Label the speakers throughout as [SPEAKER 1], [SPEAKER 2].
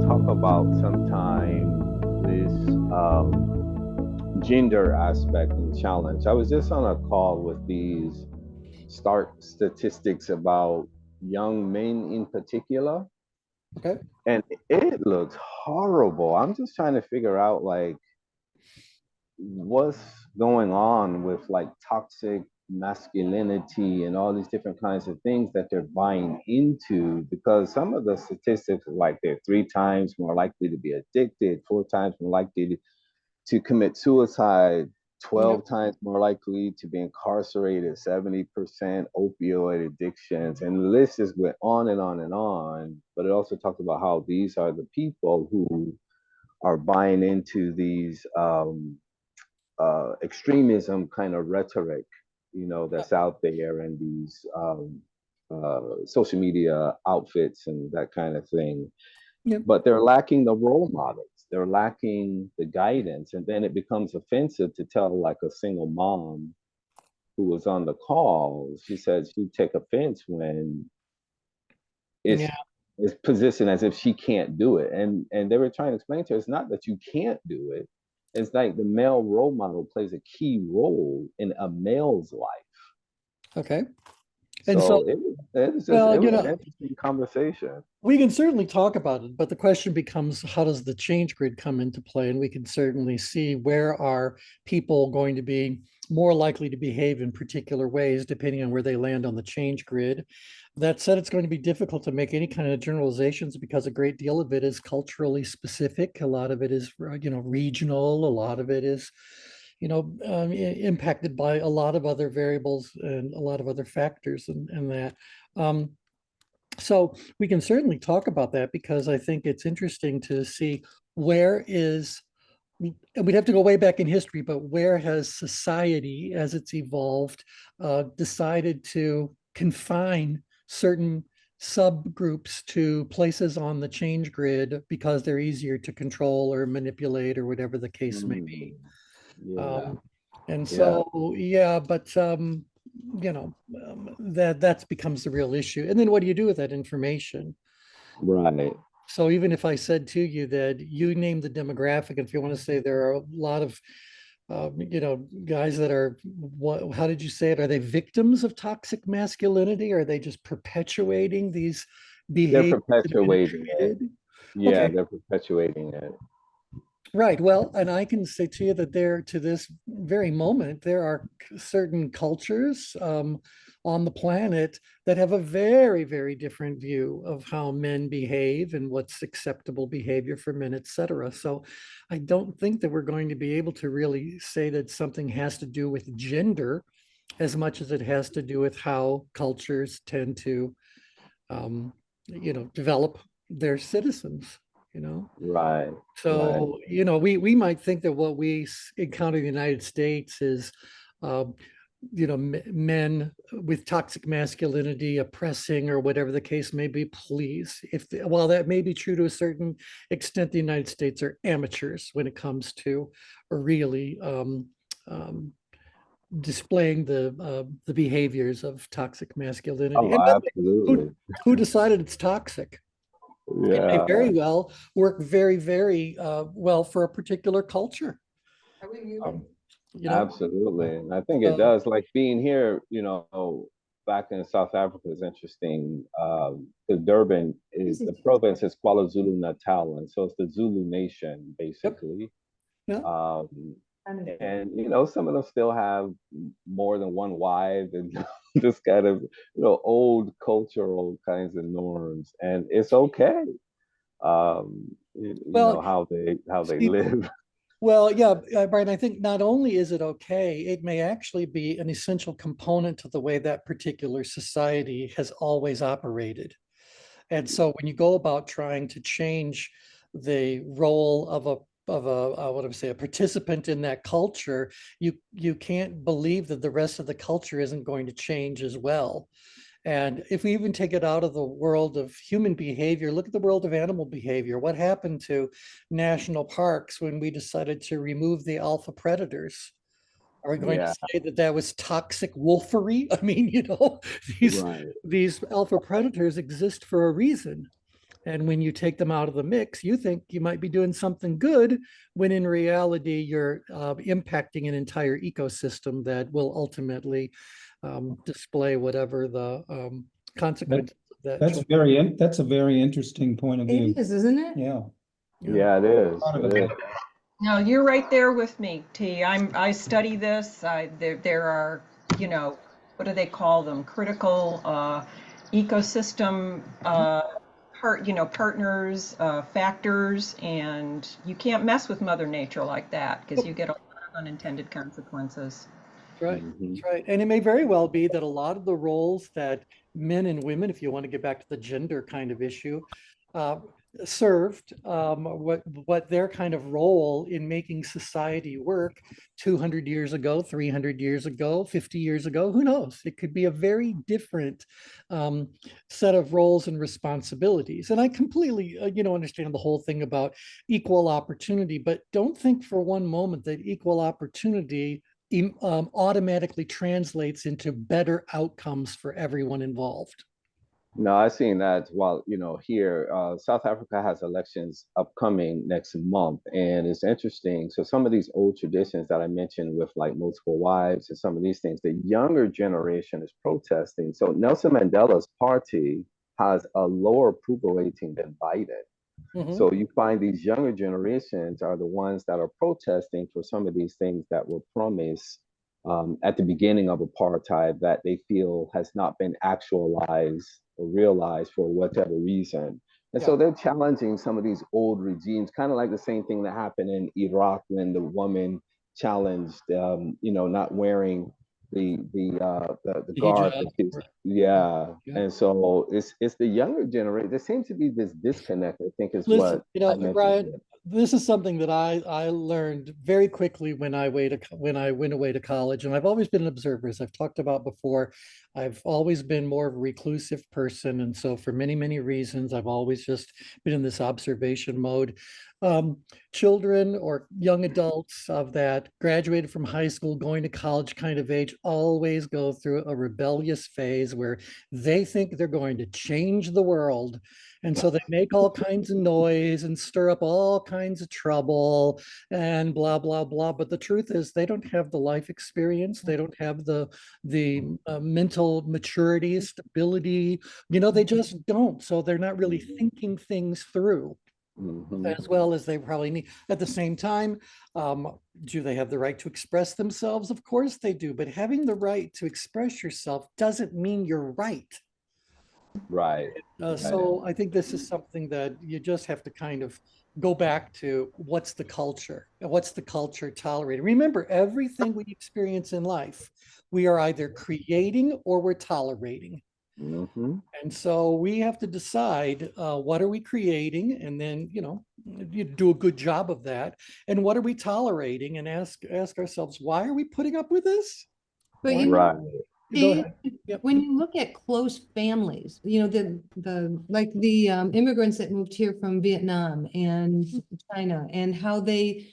[SPEAKER 1] talk about sometime this gender aspect and challenge. I was just on a call with these stark statistics about young men in particular,
[SPEAKER 2] Okay.
[SPEAKER 1] and it looks horrible. I'm just trying to figure out like what's going on with like toxic masculinity and all these different kinds of things that they're buying into, because some of the statistics are like they're 3 times more likely to be addicted, 4 times more likely to commit suicide,
[SPEAKER 2] Yep.
[SPEAKER 1] 12 times more likely to be incarcerated, 70% opioid addictions, and the list just went on and on and on. But it also talked about how these are the people who are buying into these extremism kind of rhetoric, that's out there, and these social media outfits and that kind of thing.
[SPEAKER 2] Yep.
[SPEAKER 1] But they're lacking the role models. They're lacking the guidance, and then it becomes offensive to tell like a single mom who was on the call. She said she'd take offense when it's
[SPEAKER 2] Yeah.
[SPEAKER 1] it's positioned as if she can't do it, and they were trying to explain to her it's not that you can't do it. It's like the male role model plays a key role in a male's life.
[SPEAKER 2] Okay. And so,
[SPEAKER 1] So it
[SPEAKER 2] well,
[SPEAKER 1] was an interesting conversation.
[SPEAKER 2] we can certainly talk about it, but the question becomes, how does the change grid come into play? And we can certainly see where are people going to be more likely to behave in particular ways, depending on where they land on the change grid. That said, it's going to be difficult to make any kind of generalizations because a great deal of it is culturally specific. A lot of it is, regional. A lot of it is, impacted by a lot of other variables and a lot of other factors and that. Um, so we can certainly talk about that because I think it's interesting to see where is, and we'd have to go way back in history, but where has society, as it's evolved, decided to confine certain subgroups to places on the change grid because they're easier to control or manipulate or whatever the case may be.
[SPEAKER 1] Mm, yeah,
[SPEAKER 2] Um, and
[SPEAKER 1] yeah,
[SPEAKER 2] so, yeah, but that becomes the real issue. And then what do you do with that information?
[SPEAKER 1] right.
[SPEAKER 2] So even if I said to you that you name the demographic, if you want to say there are a lot of guys that are, what, how did you say it? Are they victims of toxic masculinity? Or are they just perpetuating these
[SPEAKER 1] They're
[SPEAKER 2] behaviors that have been
[SPEAKER 1] perpetuating it.
[SPEAKER 2] treated?
[SPEAKER 1] Yeah,
[SPEAKER 2] Okay.
[SPEAKER 1] they're perpetuating it.
[SPEAKER 2] Right. Well, and I can say to you that there, to this very moment, there are certain cultures on the planet that have a very, very different view of how men behave and what's acceptable behavior for men, et cetera. So I don't think that we're going to be able to really say that something has to do with gender as much as it has to do with how cultures tend to, um, develop their citizens, you know.
[SPEAKER 1] Right, right.
[SPEAKER 2] So, we might think that what we encounter in the United States is, um, men with toxic masculinity oppressing or whatever the case may be. Please, while that may be true to a certain extent, the United States are amateurs when it comes to really um, displaying the behaviors of toxic masculinity.
[SPEAKER 1] Oh,
[SPEAKER 2] And by the way, who
[SPEAKER 1] absolutely.
[SPEAKER 2] who decided it's toxic? It may
[SPEAKER 1] Yeah,
[SPEAKER 2] very well work very, very well for a particular culture. Um, you know,
[SPEAKER 1] absolutely. And I think it
[SPEAKER 2] so
[SPEAKER 1] does. Like being here, back in South Africa is interesting. The Durban is the province is KwaZulu Natal, and so it's the Zulu nation
[SPEAKER 2] yep,
[SPEAKER 1] basically.
[SPEAKER 2] yeah.
[SPEAKER 1] Um, and some of them still have more than one wife and this kind of old cultural kinds of norms, and it's okay.
[SPEAKER 2] Well,
[SPEAKER 1] How they
[SPEAKER 2] see,
[SPEAKER 1] live.
[SPEAKER 2] well, yeah, Brian, I think not only is it okay, it may actually be an essential component to the way that particular society has always operated. And so when you go about trying to change the role of what do I say, a participant in that culture, you can't believe that the rest of the culture isn't going to change as well. And if we even take it out of the world of human behavior, look at the world of animal behavior. What happened to national parks when we decided to remove the alpha predators? Are we going to
[SPEAKER 1] Yeah,
[SPEAKER 2] say that that was toxic wolfery? I mean, these
[SPEAKER 1] right.
[SPEAKER 2] these alpha predators exist for a reason. And when you take them out of the mix, you think you might be doing something good, when in reality, you're impacting an entire ecosystem that will ultimately display whatever the
[SPEAKER 3] That,
[SPEAKER 2] consequences of that choice.
[SPEAKER 3] that's a very interesting point of view.
[SPEAKER 4] It is, isn't it?
[SPEAKER 3] Yeah.
[SPEAKER 2] Yeah.
[SPEAKER 1] Yeah, it is.
[SPEAKER 3] Thought of
[SPEAKER 1] It
[SPEAKER 3] it
[SPEAKER 1] is.
[SPEAKER 3] that way.
[SPEAKER 5] No, you're right there with me, T. I study this. There are, you know, what do they call them? Critical ecosystem partners, factors, and you can't mess with Mother Nature like that because you get a lot of unintended consequences.
[SPEAKER 2] That's right.
[SPEAKER 1] Hmm.
[SPEAKER 2] That's right. And it may very well be that a lot of the roles that men and women, if you want to get back to the gender kind of issue, uh, served, what their kind of role in making society work 200 years ago, 300 years ago, 50 years ago, who knows? It could be a very different um, set of roles and responsibilities. And I completely, understand the whole thing about equal opportunity, but don't think for one moment that equal opportunity automatically translates into better outcomes for everyone involved.
[SPEAKER 1] No, I've seen that. While here, South Africa has elections upcoming next month, and it's interesting. So some of these old traditions that I mentioned, with like multiple wives and some of these things, the younger generation is protesting. So Nelson Mandela's party has a lower approval rating than Biden.
[SPEAKER 2] Mhm.
[SPEAKER 1] So you find these younger generations are the ones that are protesting for some of these things that were promised at the beginning of apartheid, that they feel has not been actualized or realized for whatever reason. And
[SPEAKER 2] Yeah.
[SPEAKER 1] so they're challenging some of these old regimes, kind of like the same thing that happened in Iraq when the woman challenged, not wearing the
[SPEAKER 2] The
[SPEAKER 1] garb
[SPEAKER 2] hijab.
[SPEAKER 1] that she's,
[SPEAKER 2] Right.
[SPEAKER 1] yeah.
[SPEAKER 2] Yeah.
[SPEAKER 1] And so it's the younger generation. There seems to be this disconnect, I think, is
[SPEAKER 2] Listen,
[SPEAKER 1] what I mentioned
[SPEAKER 2] Brian,
[SPEAKER 1] here.
[SPEAKER 2] this is something that I learned very quickly when when I went away to college, and I've always been an observer, as I've talked about before. I've always been more of a reclusive person, and so for many, many reasons, I've always just been in this observation mode. Um, Children or young adults of that graduated from high school, going to college kind of age, always go through a rebellious phase where they think they're going to change the world, and so they make all kinds of noise and stir up all kinds of trouble and blah, blah, blah. But the truth is they don't have the life experience. They don't have the mental maturity, stability. They just don't. So they're not really thinking things through
[SPEAKER 1] Hmm.
[SPEAKER 2] as well as they probably need. At the same time, do they have the right to express themselves? Of course they do. But having the right to express yourself doesn't mean you're right.
[SPEAKER 1] Right. Right.
[SPEAKER 2] So I think this is something that you just have to kind of go back to. What's the culture? What's the culture tolerating? Remember, everything we experience in life, we are either creating or we're tolerating.
[SPEAKER 1] Hmm.
[SPEAKER 2] And so we have to decide, what are we creating, and then you do a good job of that. And what are we tolerating? And ask ourselves, why are we putting up with this?
[SPEAKER 4] But
[SPEAKER 2] Why?
[SPEAKER 4] you know,
[SPEAKER 1] Right.
[SPEAKER 2] Go
[SPEAKER 4] Steve,
[SPEAKER 2] ahead. Yep.
[SPEAKER 4] when you look at close families, the immigrants that moved here from Vietnam and China, and how they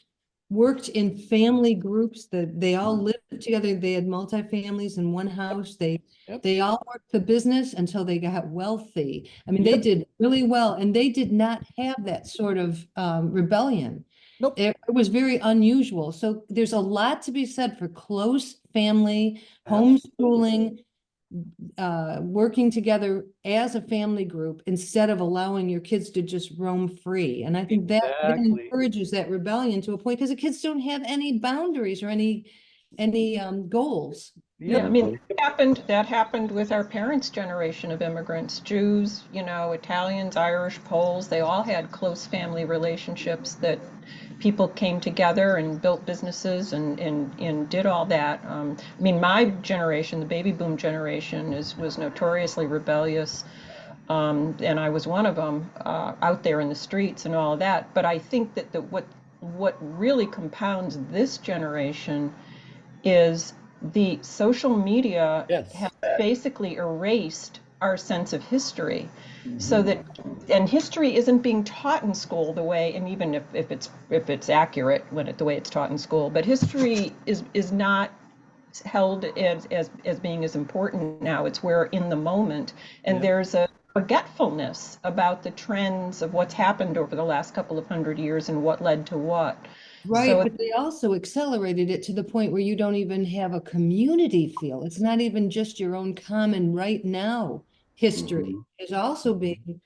[SPEAKER 4] worked in family groups, that they all lived together. They had multi-families in one house.
[SPEAKER 2] Yep.
[SPEAKER 4] They all worked the business until they got wealthy. I mean, they
[SPEAKER 2] Yep.
[SPEAKER 4] did really well, and they did not have that sort of rebellion.
[SPEAKER 2] Nope.
[SPEAKER 4] It was very unusual. So there's a lot to be said for close family,
[SPEAKER 2] Absolutely.
[SPEAKER 4] homeschooling, working together as a family group instead of allowing your kids to just roam free. And I think that
[SPEAKER 2] Exactly.
[SPEAKER 4] encourages that rebellion to a point, because the kids don't have any boundaries or any goals.
[SPEAKER 5] Yeah,
[SPEAKER 2] Yep.
[SPEAKER 5] I mean, that happened with our parents' generation of immigrants, Jews, Italians, Irish, Poles. They all had close family relationships that people came together and built businesses and did all that. I mean, my generation, the baby boom generation, was notoriously rebellious, and I was one of them, out there in the streets and all of that. But I think that what really compounds this generation is the social media has
[SPEAKER 2] Yes.
[SPEAKER 5] basically erased our sense of history, so
[SPEAKER 1] Hmm.
[SPEAKER 5] that, and history isn't being taught in school the way, and even if it's accurate the way it's taught in school, but history is not held as being as important now. It's where in the moment, and
[SPEAKER 2] Yep.
[SPEAKER 5] there's a forgetfulness about the trends of what's happened over the last couple of hundred years and what led to what.
[SPEAKER 4] Right,
[SPEAKER 5] So
[SPEAKER 4] but they also accelerated it to the point where you don't even have a community feel. It's not even just your own common right now history.
[SPEAKER 1] Mhm.
[SPEAKER 4] Is also being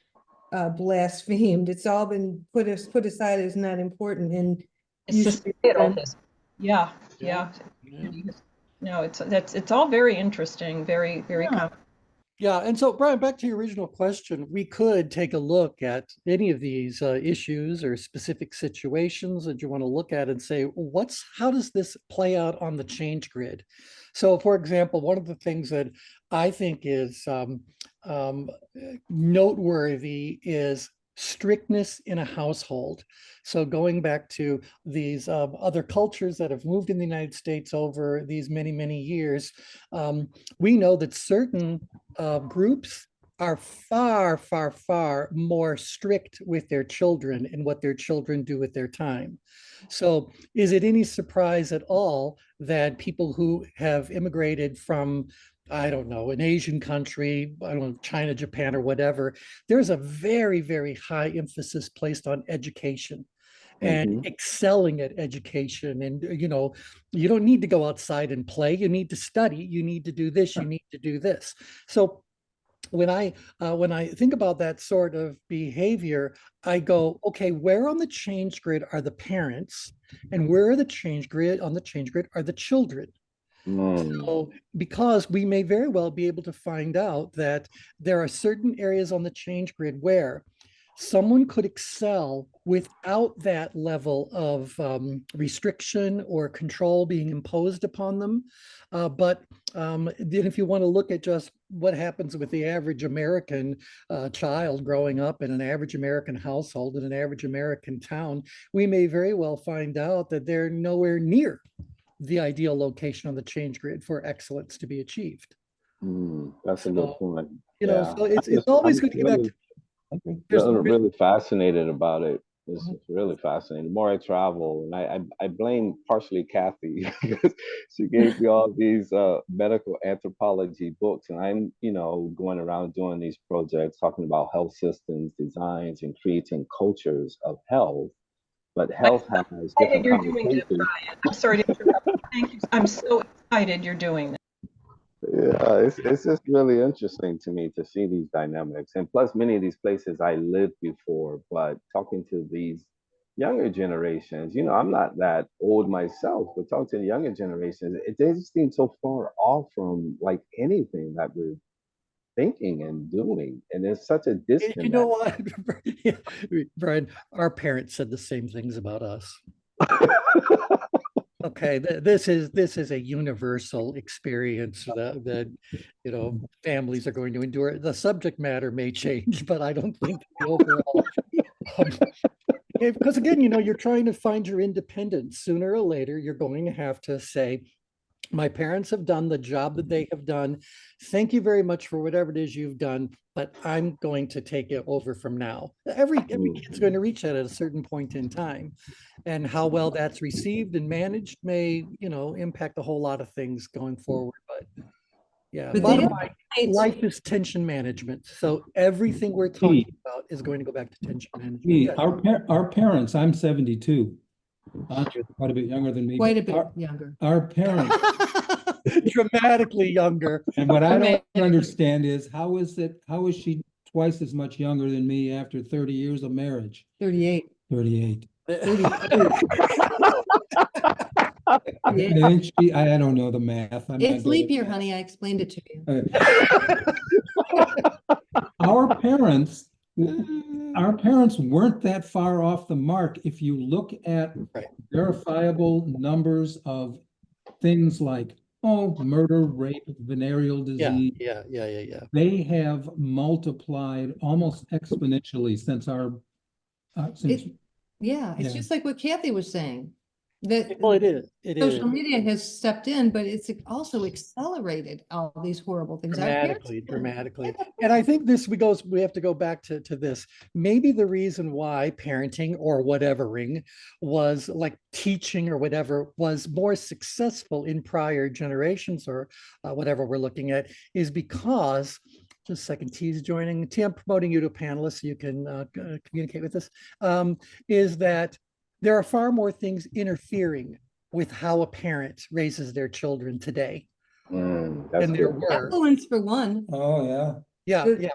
[SPEAKER 4] blasphemed. It's all been put aside as not important, and
[SPEAKER 5] it's
[SPEAKER 4] you should be
[SPEAKER 5] societal
[SPEAKER 4] defended.
[SPEAKER 5] history. Yeah,
[SPEAKER 2] Yeah.
[SPEAKER 5] yeah.
[SPEAKER 2] Yeah.
[SPEAKER 5] No, it's all very interesting, very
[SPEAKER 2] Yeah. Yeah, and so Brian, back to your original question, we could take a look at any of these issues or specific situations that you want to look at and say, how does this play out on the change grid? So, for example, one of the things that I think is um, noteworthy is strictness in a household. So going back to these other cultures that have moved in the United States over these many years, we know that certain groups are far more strict with their children and what their children do with their time. So is it any surprise at all that people who have immigrated from, I don't know, an Asian country, I don't know, China, Japan, or whatever, there's a very high emphasis placed on education and
[SPEAKER 1] Mhm.
[SPEAKER 2] excelling at education. And, you don't need to go outside and play. You need to study. You need to do this. You need to do this. So when I think about that sort of behavior, I go, okay, where on the change grid are the parents, and where are the change grid on the change grid are the children?
[SPEAKER 1] Mm.
[SPEAKER 2] So, because we may very well be able to find out that there are certain areas on the change grid where someone could excel without that level of restriction or control being imposed upon them. But then if you want to look at just what happens with the average American child growing up in an average American household in an average American town, we may very well find out that they're nowhere near the ideal location on the change grid for excellence to be achieved.
[SPEAKER 1] That's a good
[SPEAKER 2] So,
[SPEAKER 1] point. Yeah,
[SPEAKER 2] so it's always
[SPEAKER 1] I'm
[SPEAKER 2] good to get back
[SPEAKER 1] really,
[SPEAKER 2] to, there's,
[SPEAKER 1] really fascinated about it.
[SPEAKER 4] Mhm.
[SPEAKER 1] It's really fascinating. The more I travel, and I blame partially Kathy because she gave me all these medical anthropology books, and I'm going around doing these projects talking about health systems, designs, and creating cultures of health. But
[SPEAKER 5] I'm
[SPEAKER 1] health
[SPEAKER 5] so
[SPEAKER 1] has
[SPEAKER 5] excited
[SPEAKER 1] different
[SPEAKER 5] you're doing this,
[SPEAKER 1] connotations.
[SPEAKER 5] Brian. I'm sorry to interrupt. Thank you. I'm so excited you're doing this.
[SPEAKER 1] Yeah, it's just really interesting to me to see these dynamics. And plus, many of these places I lived before, but talking to these younger generations, I'm not that old myself, but talking to the younger generations, they just seem so far off from like anything that we're thinking and doing. And there's such a
[SPEAKER 2] you know
[SPEAKER 1] disconnect.
[SPEAKER 2] what, Yeah, Brian, our parents said the same things about us. Okay, this is a universal experience that families are going to endure. The subject matter may change, but I don't think the overall. Um, because again, you're trying to find your independence. Sooner or later, you're going to have to say, my parents have done the job that they have done. Thank you very much for whatever it is you've done, but I'm going to take it over from now. Every kid's going to reach that at a certain point in time. And how well that's received and managed may, impact a whole lot of things going forward. But yeah,
[SPEAKER 4] But
[SPEAKER 2] bottom
[SPEAKER 4] that
[SPEAKER 2] line,
[SPEAKER 4] might,
[SPEAKER 2] life is tension management. So everything we're talking about is going to go back to tension management. Yeah.
[SPEAKER 3] Our parents, I'm 72. Andre's quite a bit younger than me.
[SPEAKER 4] quite a
[SPEAKER 3] but
[SPEAKER 4] bit
[SPEAKER 3] our,
[SPEAKER 4] younger.
[SPEAKER 3] our parents,
[SPEAKER 2] Dramatically younger.
[SPEAKER 3] and what I don't
[SPEAKER 4] Dramatically.
[SPEAKER 3] understand is how is she twice as much younger than me after 30 years of marriage?
[SPEAKER 4] 38.
[SPEAKER 3] 38.
[SPEAKER 4] 32.
[SPEAKER 3] I
[SPEAKER 4] Yeah.
[SPEAKER 3] think I don't know the math. I'm not
[SPEAKER 4] It's
[SPEAKER 3] good
[SPEAKER 4] leap
[SPEAKER 3] at
[SPEAKER 4] year,
[SPEAKER 3] math.
[SPEAKER 4] honey. I explained it to you.
[SPEAKER 3] Our parents, our parents weren't that far off the mark. If you look at
[SPEAKER 2] Right.
[SPEAKER 3] verifiable numbers of things like, murder, rape, venereal
[SPEAKER 2] Yeah,
[SPEAKER 3] disease,
[SPEAKER 2] yeah.
[SPEAKER 3] they have multiplied almost exponentially since since,
[SPEAKER 4] Yeah, it's
[SPEAKER 3] yeah.
[SPEAKER 4] just like what Kathy was saying. That
[SPEAKER 2] Well, it is. It is
[SPEAKER 4] social media has stepped in, but it's also accelerated all these horrible things. Our parents
[SPEAKER 2] dramatically. And I think we have to go back to this. Maybe the reason why parenting or whatevering was like teaching or whatever was more successful in prior generations or whatever we're looking at is because just a second, T's joining. T, I'm promoting you to a panelist so you can communicate with us, is that there are far more things interfering with how a parent raises their children today
[SPEAKER 1] That's
[SPEAKER 2] than there
[SPEAKER 1] good.
[SPEAKER 2] were.
[SPEAKER 4] Influence for one.
[SPEAKER 3] Oh, yeah.
[SPEAKER 2] Yeah,
[SPEAKER 4] The,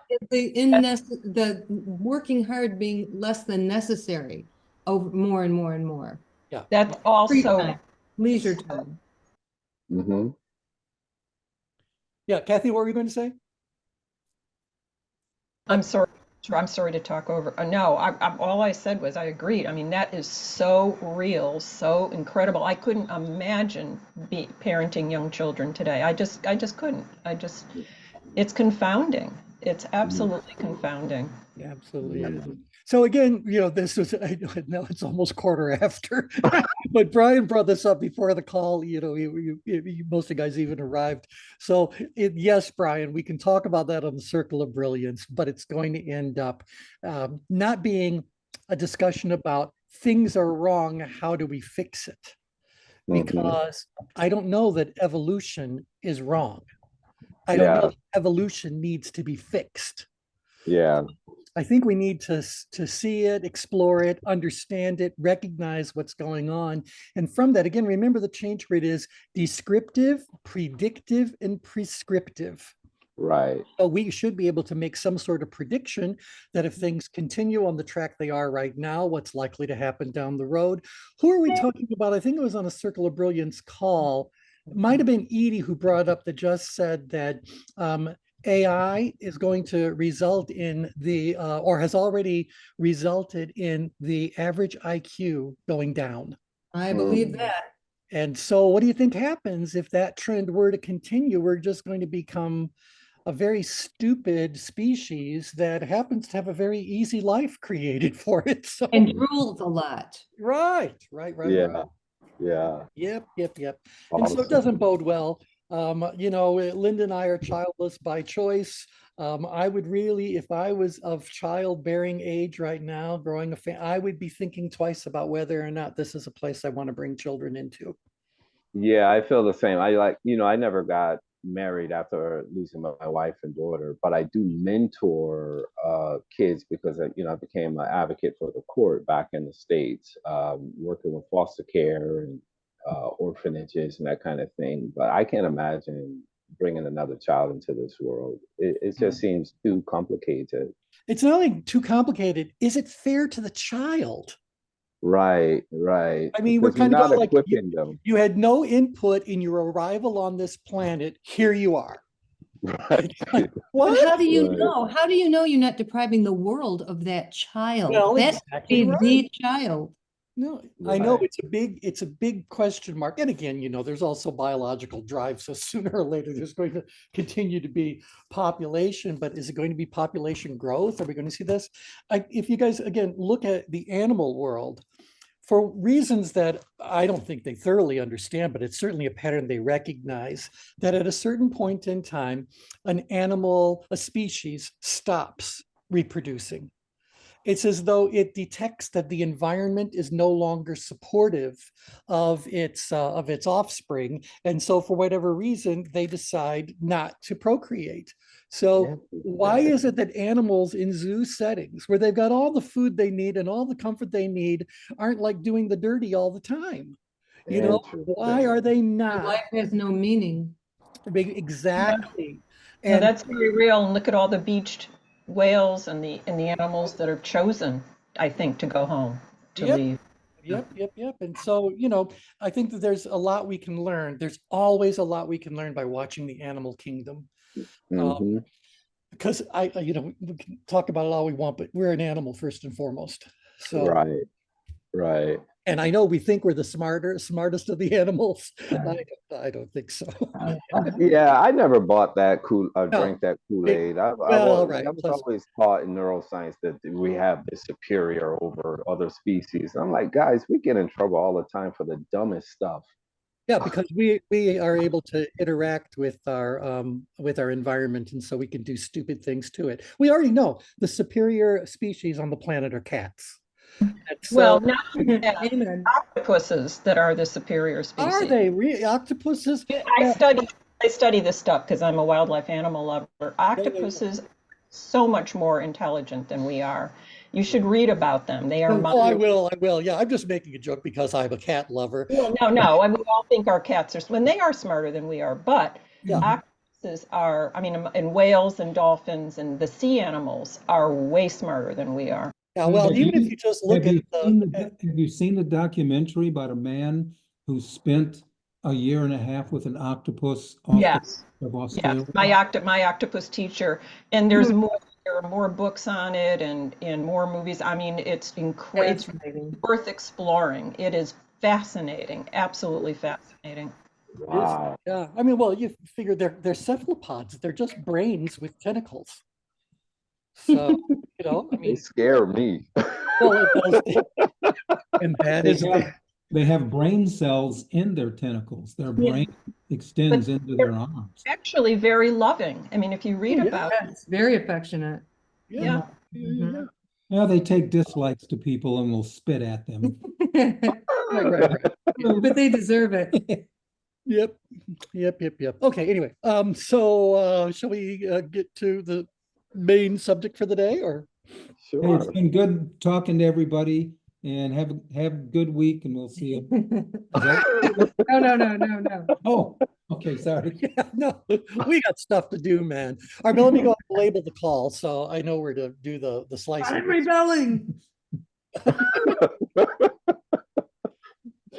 [SPEAKER 2] yeah.
[SPEAKER 4] the working hard being less than necessary over more and more and more.
[SPEAKER 2] Yeah.
[SPEAKER 5] That's
[SPEAKER 4] Free
[SPEAKER 5] also,
[SPEAKER 4] time, leisure time.
[SPEAKER 1] Mm-hmm.
[SPEAKER 2] Yeah, Kathy, what were you going to say?
[SPEAKER 5] I'm sorry to talk over. No, all I said was I agreed. I mean, that is so real, so incredible. I couldn't imagine parenting young children today. I just couldn't. It's confounding. It's absolutely confounding.
[SPEAKER 2] Yeah, absolutely.
[SPEAKER 1] Yeah.
[SPEAKER 2] So again, this was, I know it's almost quarter after, but Brian brought this up before the call, most of the guys even arrived. So yes, Brian, we can talk about that on the Circle of Brilliance, but it's going to end up not being a discussion about things are wrong, how do we fix it? Because I don't know that evolution is wrong. I don't know that evolution needs to be fixed.
[SPEAKER 1] Yeah.
[SPEAKER 2] I think we need to see it, explore it, understand it, recognize what's going on. And from that, again, remember the change grid is descriptive, predictive, and prescriptive.
[SPEAKER 1] Right.
[SPEAKER 2] So we should be able to make some sort of prediction that if things continue on the track they are right now, what's likely to happen down the road. Who are we talking about? I think it was on a Circle of Brilliance call. It might have been Edie who brought up that just said that AI is going to result in or has already resulted in the average IQ going down.
[SPEAKER 4] I believe that.
[SPEAKER 2] And so what do you think happens if that trend were to continue? We're just going to become a very stupid species that happens to have a very easy life created for it. So,
[SPEAKER 4] And drools a lot.
[SPEAKER 2] right.
[SPEAKER 1] Yeah. Yeah.
[SPEAKER 2] Yep. And
[SPEAKER 1] Awesome.
[SPEAKER 2] so it doesn't bode well. Linda and I are childless by choice. I would really, if I was of childbearing age right now, growing a family, I would be thinking twice about whether or not this is a place I want to bring children into.
[SPEAKER 1] Yeah, I feel the same. I never got married after losing my wife and daughter, but I do mentor kids because I became an advocate for the court back in the States, working with foster care and orphanages and that kind of thing. But I can't imagine bringing another child into this world. It just seems too complicated.
[SPEAKER 2] It's not only too complicated, is it fair to the child?
[SPEAKER 1] Right.
[SPEAKER 2] I mean, we're
[SPEAKER 1] Because you're
[SPEAKER 2] kind of
[SPEAKER 1] not
[SPEAKER 2] going like
[SPEAKER 1] equipping them.
[SPEAKER 2] you had no input in your arrival on this planet. Here you are.
[SPEAKER 1] Right.
[SPEAKER 2] What?
[SPEAKER 4] But how do you
[SPEAKER 1] Right.
[SPEAKER 4] know? How do you know you're not depriving the world of that child?
[SPEAKER 2] Well,
[SPEAKER 4] That's
[SPEAKER 2] exactly right.
[SPEAKER 4] the child.
[SPEAKER 2] No, I know
[SPEAKER 1] Right.
[SPEAKER 2] it's a big question mark. And again, there's also biological drive. So sooner or later, there's going to continue to be population, but is it going to be population growth? Are we going to see this? If you guys, again, look at the animal world, for reasons that I don't think they thoroughly understand, but it's certainly a pattern they recognize, that at a certain point in time, a species stops reproducing. It's as though it detects that the environment is no longer supportive of its offspring, and so for whatever reason, they decide not to procreate. So why is it that animals in zoo settings, where they've got all the food they need and all the comfort they need, aren't like doing the dirty all the time? Why are they not?
[SPEAKER 4] Life has no meaning.
[SPEAKER 2] Exactly.
[SPEAKER 5] No,
[SPEAKER 2] And
[SPEAKER 5] that's very real. And look at all the beached whales and the animals that are chosen, I think, to go home, to leave.
[SPEAKER 2] Yep. And so, I think that there's a lot we can learn. There's always a lot we can learn by watching the animal kingdom. Because we can talk about it all we want, but we're an animal first and foremost. So
[SPEAKER 1] Right.
[SPEAKER 2] And I know we think we're the smartest of the animals. I don't think so.
[SPEAKER 1] Yeah, I never bought that drank that Kool-Aid. I was always taught in neuroscience that we have this superior over other species. I'm like, guys, we get in trouble all the time for the dumbest stuff.
[SPEAKER 2] Yeah, because we are able to interact with our environment, and so we can do stupid things to it. We already know the superior species on the planet are cats.
[SPEAKER 5] Well, now octopuses that are the superior species.
[SPEAKER 2] Are they really octopuses?
[SPEAKER 5] I studied I study this stuff because I'm a wildlife animal lover. Octopuses so much more intelligent than we are. You should read about them. They are
[SPEAKER 2] Oh, I will. Yeah, I'm just making a joke because I'm a cat lover.
[SPEAKER 5] well, no. I mean, we all think our cats are when they are smarter than we are, but
[SPEAKER 2] Yeah.
[SPEAKER 5] octopuses are, I mean, and whales and dolphins and the sea animals are way smarter than we are.
[SPEAKER 2] Yeah, well,
[SPEAKER 3] Have
[SPEAKER 2] even if
[SPEAKER 3] you-
[SPEAKER 2] you just look at
[SPEAKER 3] have you seen the documentary about a man who spent a year and a half with an octopus off
[SPEAKER 5] Yes.
[SPEAKER 3] of
[SPEAKER 5] Yes,
[SPEAKER 3] Australia?
[SPEAKER 5] my octopus teacher, and there's more. There are more books on it, and more movies. I mean, it's it's
[SPEAKER 4] Fascinating.
[SPEAKER 5] worth exploring. It is fascinating, absolutely fascinating.
[SPEAKER 1] Wow.
[SPEAKER 2] yeah, I mean, well, you figure they're cephalopods. They're just brains with tentacles. So, I
[SPEAKER 1] They
[SPEAKER 2] mean,
[SPEAKER 1] scare me.
[SPEAKER 2] well, it does. And that
[SPEAKER 3] They
[SPEAKER 2] is
[SPEAKER 3] have, they have brain cells in their tentacles. Their
[SPEAKER 5] Yeah.
[SPEAKER 3] brain
[SPEAKER 5] But
[SPEAKER 3] extends into their arms.
[SPEAKER 5] actually very loving. I mean, if you read
[SPEAKER 2] yeah.
[SPEAKER 5] about it,
[SPEAKER 4] It's very affectionate.
[SPEAKER 2] Yeah.
[SPEAKER 5] yeah.
[SPEAKER 3] Well, they take dislikes to people and will spit at them.
[SPEAKER 2] Right.
[SPEAKER 4] But they deserve it.
[SPEAKER 2] Yep. Okay, anyway, so shall we get to the main subject for the day, or?
[SPEAKER 3] Hey, it's
[SPEAKER 1] Sure.
[SPEAKER 3] been good talking to everybody, and have a good week, and we'll see you. Is that-
[SPEAKER 4] No.
[SPEAKER 3] Oh, okay, sorry.
[SPEAKER 2] Yeah, no, we got stuff to do, man. All right, but let me go and label the call so I know where to do the slicing.
[SPEAKER 4] I'm rebelling.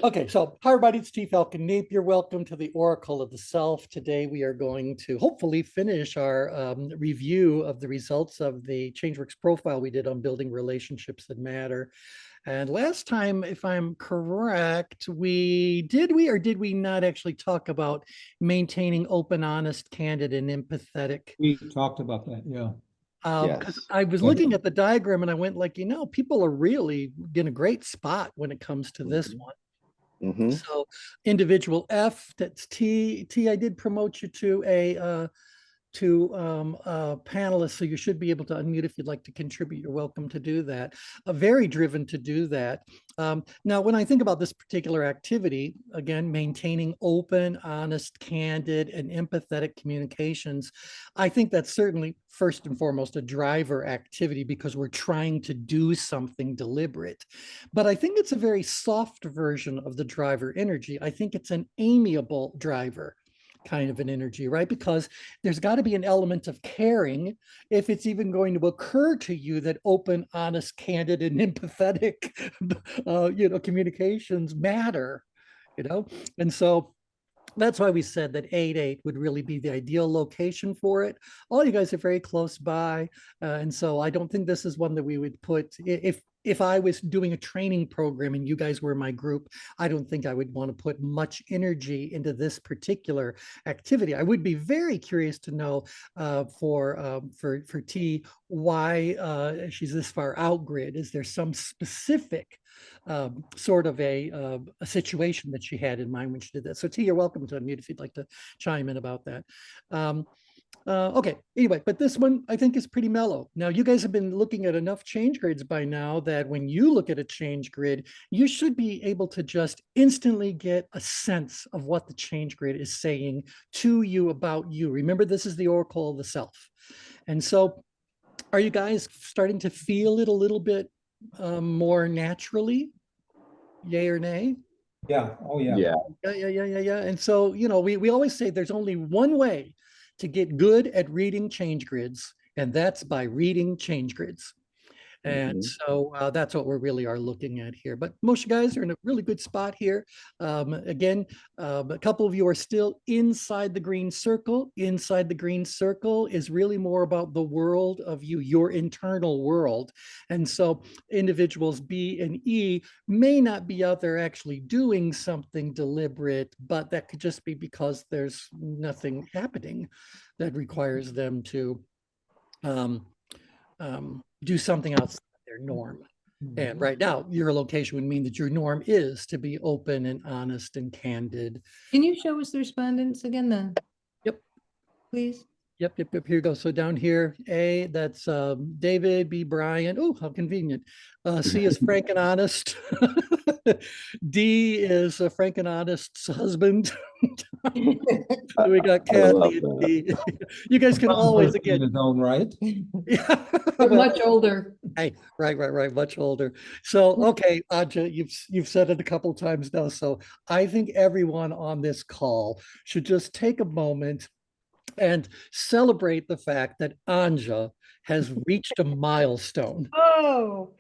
[SPEAKER 2] Okay, so hi everybody, it's T. Falcon Napier. Welcome to the Oracle of the Self. Today we are going to hopefully finish our review of the results of the ChangeWorks profile we did on building relationships that matter. And last time, if I'm correct, did we not actually talk about maintaining open, honest, candid, and empathetic?
[SPEAKER 3] We talked about that, yeah.
[SPEAKER 2] Because
[SPEAKER 1] Yes.
[SPEAKER 2] I was looking at the diagram and I went like, people are really in a great spot when it comes to this one.
[SPEAKER 1] Mm-hmm.
[SPEAKER 2] So individual F, that's T. I did promote you to a panelist, so you should be able to unmute if you'd like to contribute. You're welcome to do that. Very driven to do that. Now, when I think about this particular activity, again, maintaining open, honest, candid, and empathetic communications, I think that's certainly first and foremost a driver activity because we're trying to do something deliberate. But I think it's a very soft version of the driver energy. I think it's an amiable driver kind of an energy, right? Because there's got to be an element of caring if it's even going to occur to you that open, honest, candid, and empathetic, communications matter, and so that's why we said that 8-8 would really be the ideal location for it. All you guys are very close by. And so I don't think this is one that we would put, if I was doing a training program and you guys were my group, I don't think I would want to put much energy into this particular activity. I would be very curious to know for T, why she's this far out grid. Is there some specific sort of a situation that she had in mind when she did that? So T, you're welcome to unmute if you'd like to chime in about that. Okay, anyway, but this one I think is pretty mellow. Now, you guys have been looking at enough change grids by now that when you look at a change grid, you should be able to just instantly get a sense of what the change grid is saying to you about you. Remember, this is the Oracle of the Self. And so are you guys starting to feel it a little bit more naturally? Yay or nay?
[SPEAKER 3] Yeah, oh yeah.
[SPEAKER 2] Yeah. And so, we always say there's only one way to get good at reading change grids, and that's by reading change grids. And so that's what we really are looking at here. But most of you guys are in a really good spot here. Again, a couple of you are still inside the green circle. Inside the green circle is really more about the world of you, your internal world. And so individuals B and E may not be out there actually doing something deliberate, but that could just be because there's nothing happening that requires them to do something outside their norm. And right now, your location would mean that your norm is to be open and honest and candid.
[SPEAKER 4] Can you show us the respondents again,
[SPEAKER 2] Yep.
[SPEAKER 4] please?
[SPEAKER 2] Yep. Here you go. So down here, A, that's David, B, Brian. Oh, how convenient. C is frank and honest. D is Frank and honest's husband. We got
[SPEAKER 1] I love
[SPEAKER 2] Kathy and
[SPEAKER 1] that.
[SPEAKER 2] me. You guys can always,
[SPEAKER 3] In
[SPEAKER 2] again,
[SPEAKER 3] his own right.
[SPEAKER 2] yeah.
[SPEAKER 4] We're
[SPEAKER 2] Well,
[SPEAKER 4] much older.
[SPEAKER 2] hey, right, much older. So, okay, Anja, you've said it a couple times now. So I think everyone on this call should just take a moment and celebrate the fact that Anja has reached a milestone.
[SPEAKER 4] Oh,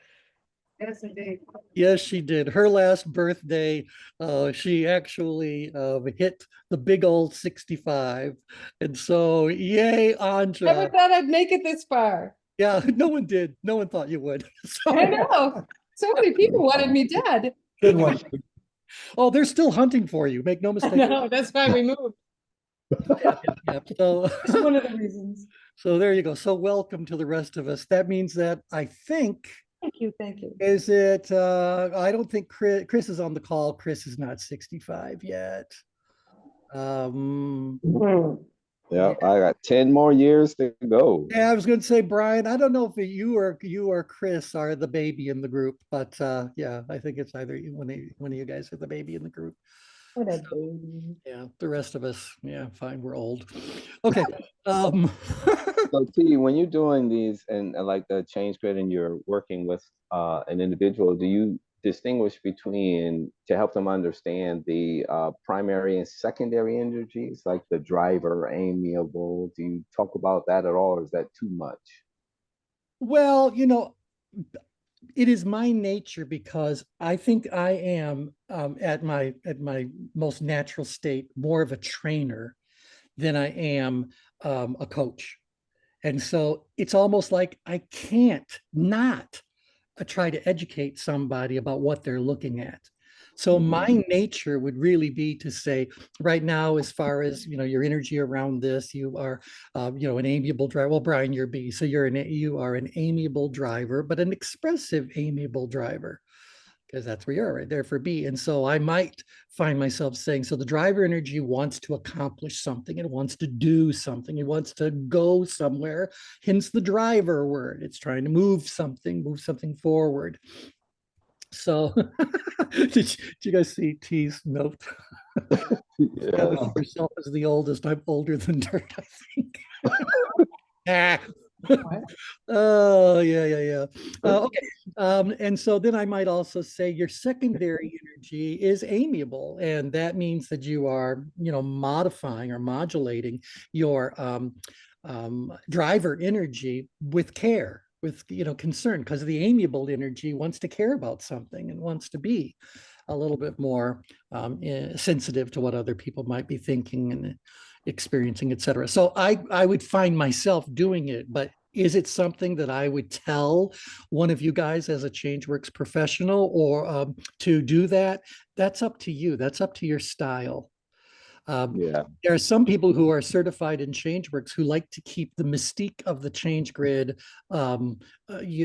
[SPEAKER 4] yes, indeed.
[SPEAKER 2] Yes, she did. Her last birthday, she actually hit the big old 65. And so, yay,
[SPEAKER 4] Never
[SPEAKER 2] Anja.
[SPEAKER 4] thought I'd make it this far.
[SPEAKER 2] Yeah, no one did. No one thought you would.
[SPEAKER 4] I
[SPEAKER 2] So,
[SPEAKER 4] know. So many people wanted me dead.
[SPEAKER 3] Good one.
[SPEAKER 2] oh, they're still hunting for you. Make no
[SPEAKER 4] I
[SPEAKER 2] mistake.
[SPEAKER 4] know, that's why we moved.
[SPEAKER 2] Yeah. So,
[SPEAKER 4] It's one of the reasons.
[SPEAKER 2] so there you go. So welcome to the rest of us. That means that I think,
[SPEAKER 4] Thank you, thank you.
[SPEAKER 2] is it, I don't think Chris is on the call. Chris is not 65 yet.
[SPEAKER 1] Yeah, I got 10 more years to go.
[SPEAKER 2] Yeah, I was going to say, Brian, I don't know if you or Chris are the baby in the group, but yeah, I think it's either one of you guys are the baby in the group.
[SPEAKER 4] What a baby.
[SPEAKER 2] Yeah, the rest of us, yeah, fine, we're old. Okay. Um,
[SPEAKER 1] So T, when you're doing these and like the change grid and you're working with an individual, do you distinguish between to help them understand the primary and secondary energies, like the driver, amiable? Do you talk about that at all, or is that too much?
[SPEAKER 2] well, it is my nature because I think I am at my most natural state more of a trainer than I am a coach. And so it's almost like I can't not try to educate somebody about what they're looking at. So my nature would really be to say, right now, as far as your energy around this, you are, an amiable driver. Well, Brian, you're B, so you are an amiable driver, but an expressive amiable driver, because that's where you're right there for B. And so I might find myself saying, so the driver energy wants to accomplish something. It wants to do something. It wants to go somewhere. Hence the driver word. It's trying to move something forward. So did you guys see T's note?
[SPEAKER 1] Yeah.
[SPEAKER 2] Yourself as the oldest. I'm older than dirt, I think. Ah. Oh, yeah. Okay. And so then I might also say your secondary energy is amiable, and that means that you are, modifying or modulating your driver energy with care, with concern, because the amiable energy wants to care about something and wants to be a little bit more sensitive to what other people might be thinking and experiencing, etc. So I would find myself doing it, but is it something that I would tell one of you guys as a ChangeWorks professional or to do that? That's up to you. That's up to your style.
[SPEAKER 1] Yeah.
[SPEAKER 2] There are some people who are certified in ChangeWorks who like to keep the mystique of the change grid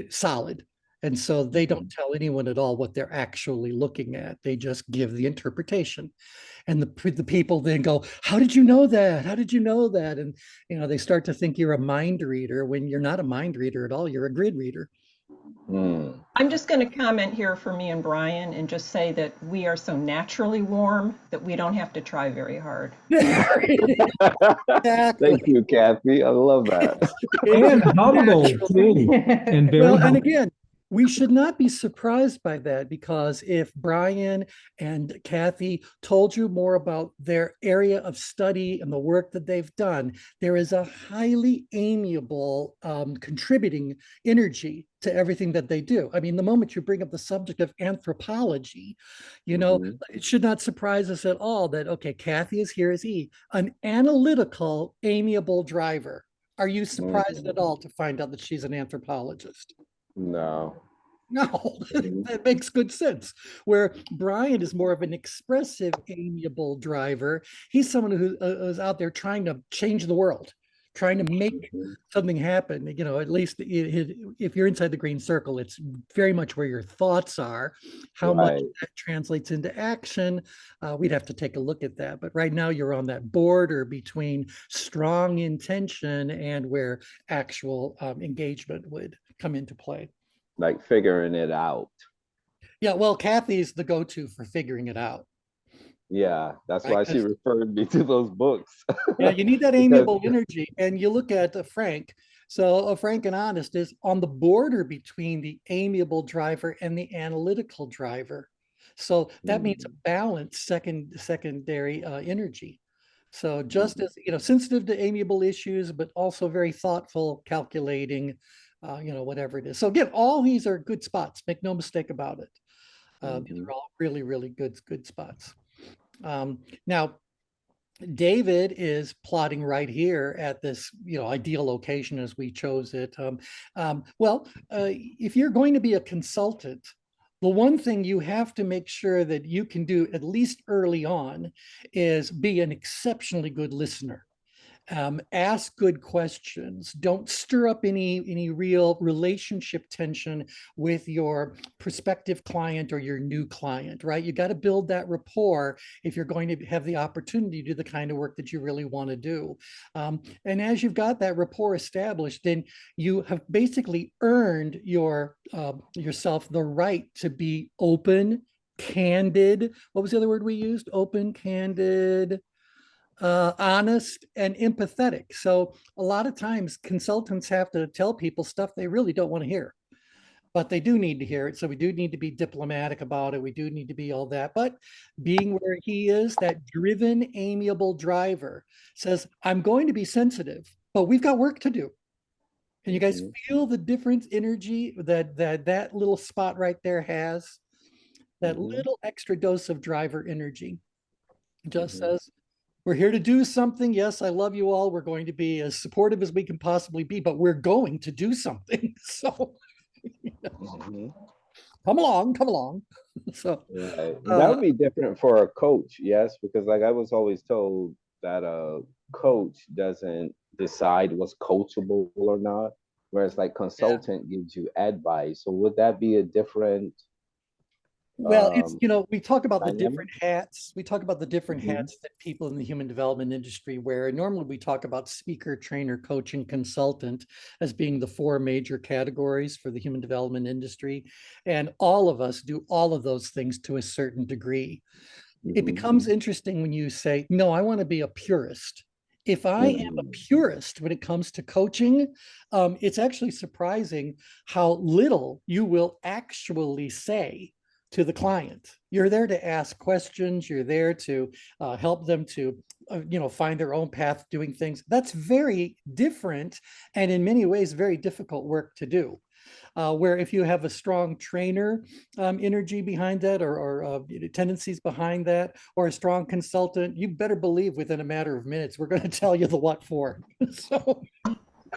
[SPEAKER 2] solid. And so they don't tell anyone at all what they're actually looking at. They just give the interpretation. And the people then go, how did you know that? How did you know that? And they start to think you're a mind reader when you're not a mind reader at all. You're a grid reader.
[SPEAKER 5] I'm just going to comment here for me and Brian and just say that we are so naturally warm that we don't have to try very hard.
[SPEAKER 2] Exactly.
[SPEAKER 1] Thank you, Kathy. I love that.
[SPEAKER 3] And humble
[SPEAKER 2] Natural.
[SPEAKER 3] too. And very
[SPEAKER 2] Well, and
[SPEAKER 3] humble.
[SPEAKER 2] again, we should not be surprised by that, because if Brian and Kathy told you more about their area of study and the work that they've done, there is a highly amiable contributing energy to everything that they do. I mean, the moment you bring up the subject of anthropology, it should not surprise us at all that, okay, Kathy is here as E, an analytical, amiable driver. Are you surprised at all to find out that she's an anthropologist?
[SPEAKER 1] No.
[SPEAKER 2] No, that makes good sense. Where Brian is more of an expressive, amiable driver. He's someone who is out there trying to change the world, trying to make something happen. At least if you're inside the green circle, it's very much where your thoughts are. How much that translates into action, we'd have to take a look at that. But right now, you're on that border between strong intention and where actual engagement would come into play.
[SPEAKER 1] Like figuring it out.
[SPEAKER 2] Yeah, well, Kathy's the go-to for figuring it out.
[SPEAKER 1] Yeah, that's
[SPEAKER 2] right?
[SPEAKER 1] why she referred me to those books.
[SPEAKER 2] Yeah, you need that
[SPEAKER 1] Because
[SPEAKER 2] amiable energy. And you look at Frank. So Frank and Honest is on the border between the amiable driver and the analytical driver. So that means a
[SPEAKER 1] mm,
[SPEAKER 2] balanced secondary energy. So just
[SPEAKER 1] mhm,
[SPEAKER 2] as, sensitive to amiable issues, but also very thoughtful, calculating, whatever it is. So again, all these are good spots. Make no mistake about it. These
[SPEAKER 1] mhm,
[SPEAKER 2] are all really, really good spots. Now, David is plotting right here at this, ideal location as we chose it. If you're going to be a consultant, the one thing you have to make sure that you can do, at least early on, is be an exceptionally good listener. Ask good questions. Don't stir up any real relationship tension with your prospective client or your new client, right? You got to build that rapport if you're going to have the opportunity to do the kind of work that you really want to do. And as you've got that rapport established, then you have basically earned yourself the right to be open, candid. What was the other word we used? Open, candid, honest, and empathetic. So a lot of times consultants have to tell people stuff they really don't want to hear, but they do need to hear it. So we do need to be diplomatic about it. We do need to be all that. But being where he is, that driven, amiable driver says, I'm going to be sensitive, but we've got work to do. And you guys
[SPEAKER 1] mhm,
[SPEAKER 2] feel the difference energy that little spot right there has, that
[SPEAKER 1] mhm,
[SPEAKER 2] little extra dose of driver energy. Just
[SPEAKER 1] mhm,
[SPEAKER 2] says, we're here to do something. Yes, I love you all. We're going to be as supportive as we can possibly be, but we're going to do something. So
[SPEAKER 1] mhm.
[SPEAKER 2] come along, come along. So,
[SPEAKER 1] Right. That
[SPEAKER 2] uh,
[SPEAKER 1] would be different for a coach, yes, because like I was always told that a coach doesn't decide what's coachable or not, whereas like
[SPEAKER 2] yeah.
[SPEAKER 1] consultant gives you advice. So would that be a different
[SPEAKER 2] Well,
[SPEAKER 1] um
[SPEAKER 2] we talk about the
[SPEAKER 1] dynamic?
[SPEAKER 2] different hats. We talk about the different
[SPEAKER 1] Hmm.
[SPEAKER 2] hats that people in the human development industry wear. Normally, we talk about speaker, trainer, coach, and consultant as being the four major categories for the human development industry. And all of us do all of those things to a certain degree. It
[SPEAKER 1] Hmm.
[SPEAKER 2] becomes interesting when you say, no, I want to be a purist. If I am a
[SPEAKER 1] Hmm.
[SPEAKER 2] purist when it comes to coaching, it's actually surprising how little you will actually say to the client. You're there to ask questions. You're there to help them to, find their own path doing things. That's very different and in many ways very difficult work to do. Where if you have a strong trainer energy behind that or tendencies behind that, or a strong consultant, you better believe within a matter of minutes, we're going to tell you the what for. So,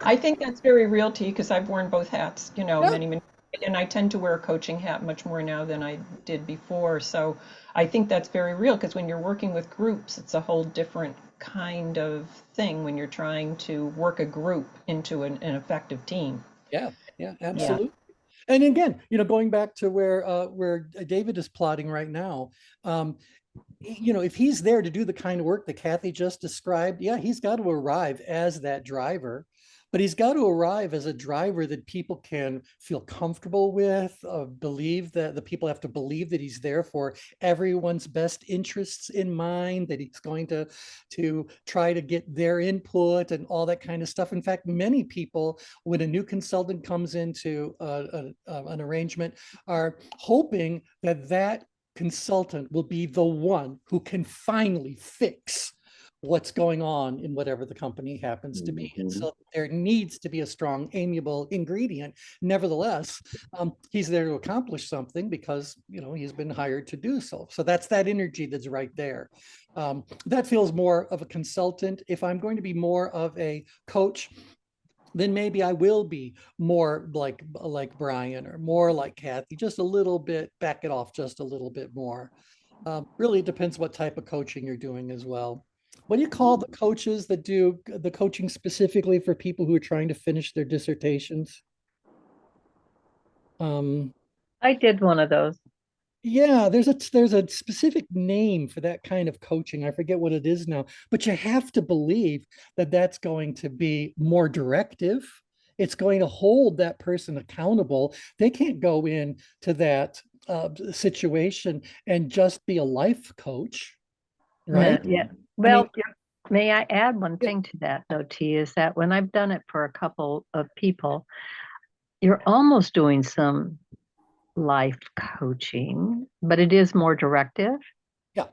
[SPEAKER 5] I think that's very real to you because I've worn both hats,
[SPEAKER 2] yeah,
[SPEAKER 5] many, and I tend to wear a coaching hat much more now than I did before. So I think that's very real because when you're working with groups, it's a whole different kind of thing when you're trying to work a group into an effective team.
[SPEAKER 2] yeah,
[SPEAKER 5] Yeah.
[SPEAKER 2] absolutely. And again, going back to where David is plotting right now, um, if he's there to do the kind of work that Kathy just described, yeah, he's got to arrive as that driver, but he's got to arrive as a driver that people can feel comfortable with, believe that the people have to believe that he's there for everyone's best interests in mind, that he's going to try to get their input and all that kind of stuff. In fact, many people, when a new consultant comes into an arrangement, are hoping that consultant will be the one who can finally fix what's going on in whatever the company happens to be. And
[SPEAKER 1] Hmm.
[SPEAKER 2] so there needs to be a strong, amiable ingredient. Nevertheless, he's there to accomplish something because, he's been hired to do so. So that's that energy that's right there. That feels more of a consultant. If I'm going to be more of a coach, then maybe I will be more like Brian or more like Kathy, just a little bit, back it off just a little bit more. Really depends what type of coaching you're doing as well. What do you call the coaches that do the coaching specifically for people who are trying to finish their dissertations? Um,
[SPEAKER 6] I did one of those.
[SPEAKER 2] yeah, there's a specific name for that kind of coaching. I forget what it is now, but you have to believe that that's going to be more directive. It's going to hold that person accountable. They can't go in to that situation and just be a life coach. right?
[SPEAKER 6] Yeah. Well, may I add one thing to that though, T, is that when I've done it for a couple of people, you're almost doing some life coaching, but it is more directive.
[SPEAKER 2] Yeah.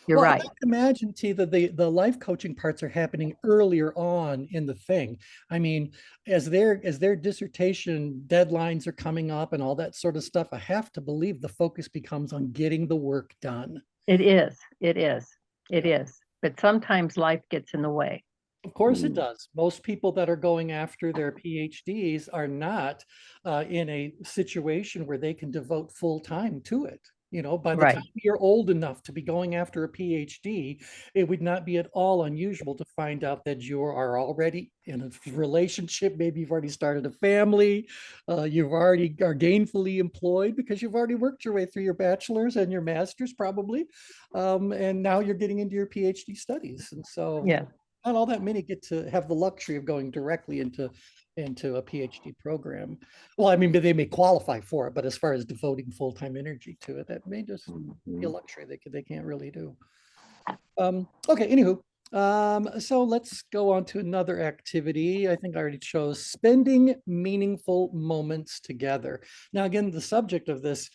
[SPEAKER 6] You're
[SPEAKER 2] Well,
[SPEAKER 6] right.
[SPEAKER 2] I can imagine, T, that the life coaching parts are happening earlier on in the thing. I mean, as their dissertation deadlines are coming up and all that sort of stuff, I have to believe the focus becomes on getting the work done.
[SPEAKER 6] It is. It is. It
[SPEAKER 2] Yeah.
[SPEAKER 6] is. But sometimes life gets in the way.
[SPEAKER 2] Of course it does. Most people that are going after their PhDs are not in a situation where they can devote full time to it. You know, by the
[SPEAKER 6] Right.
[SPEAKER 2] time you're old enough to be going after a PhD, it would not be at all unusual to find out that you are already in a relationship. Maybe you've already started a family. You've already are gainfully employed because you've already worked your way through your bachelor's and your master's probably. And now you're getting into your PhD studies. And so
[SPEAKER 6] Yeah.
[SPEAKER 2] not all that many get to have the luxury of going directly into a PhD program. Well, I mean, they may qualify for it, but as far as devoting full-time energy to it, that may just be a luxury they can't really do. Okay, anywho, so let's go on to another activity. I think I already chose spending meaningful moments together. Now, again, the subject of this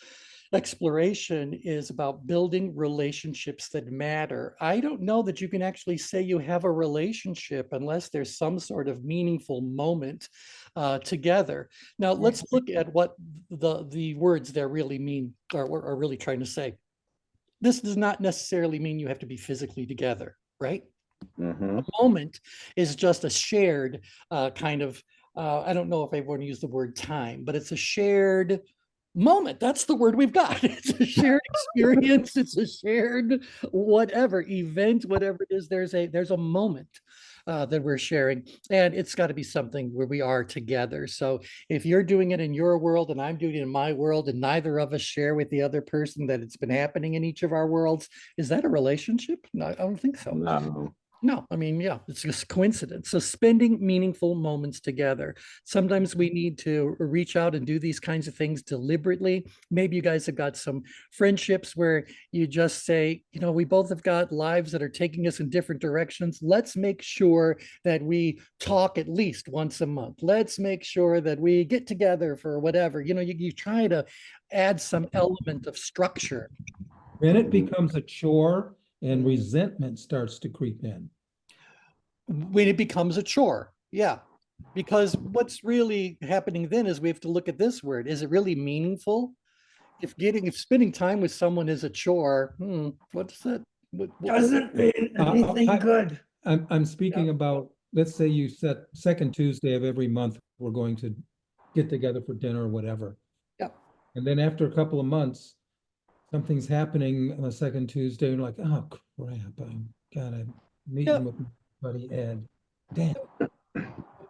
[SPEAKER 2] exploration is about building relationships that matter. I don't know that you can actually say you have a relationship unless there's some sort of meaningful moment together. Now, let's look at what the words there really mean or are really trying to say. This does not necessarily mean you have to be physically together, right?
[SPEAKER 1] Mm-hmm.
[SPEAKER 2] A moment is just a shared kind of, I don't know if I want to use the word time, but it's a shared moment. That's the word we've got. It's a shared experience. It's a shared whatever event, whatever it is. There's a moment that we're sharing, and it's got to be something where we are together. So if you're doing it in your world and I'm doing it in my world, and neither of us share with the other person that it's been happening in each of our worlds, is that a relationship? No, I don't think so.
[SPEAKER 1] No.
[SPEAKER 2] No, I mean, yeah, it's just coincidence. So spending meaningful moments together. Sometimes we need to reach out and do these kinds of things deliberately. Maybe you guys have got some friendships where you just say, you know, we both have got lives that are taking us in different directions. Let's make sure that we talk at least once a month. Let's make sure that we get together for whatever. You know, you try to add some element of structure.
[SPEAKER 3] Then it becomes a chore and resentment starts to creep in.
[SPEAKER 2] When it becomes a chore. Yeah. Because what's really happening then is we have to look at this word. Is it really meaningful? If spending time with someone is a chore, what does that?
[SPEAKER 7] Doesn't mean anything good.
[SPEAKER 3] I'm speaking about, let's say you set second Tuesday of every month, we're going to get together for dinner or whatever.
[SPEAKER 2] Yeah.
[SPEAKER 3] And then after a couple of months, something's happening on the second Tuesday, and you're like, oh crap, I'm meeting with my buddy Ed. Damn.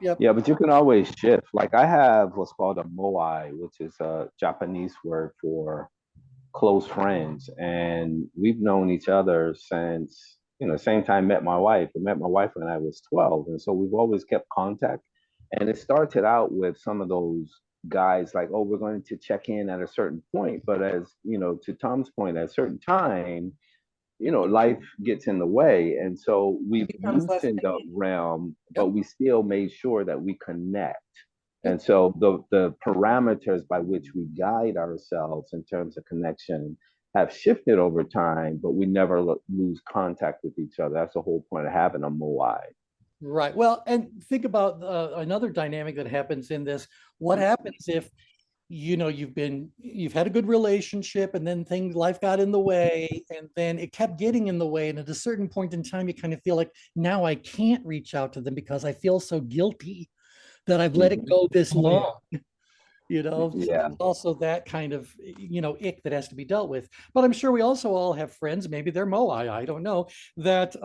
[SPEAKER 2] Yep.
[SPEAKER 1] Yeah, but you can always shift. Like I have what's called a moai, which is a Japanese word for close friends, and we've known each other since same time met my wife. I met my wife when I was 12, and so we've always kept contact. And it started out with some of those guys like, oh, we're going to check in at a certain point, but as you know, to Tom's point, at a certain time, life gets in the way. And so we've loosened the realm, but we still made sure that we connect. And so the parameters by which we guide ourselves in terms of connection have shifted over time, but we never lose contact with each other. That's the whole point of having a moai.
[SPEAKER 2] Right. Well, and think about another dynamic that happens in this. What happens if you've had a good relationship and then life got in the way and then it kept getting in the way, and at a certain point in time you kind of feel like now I can't reach out to them because I feel so guilty that I've let it go this long. So there's also that kind of ick that has to be dealt with. But I'm sure we also all have friends, maybe they're moai, I don't know, that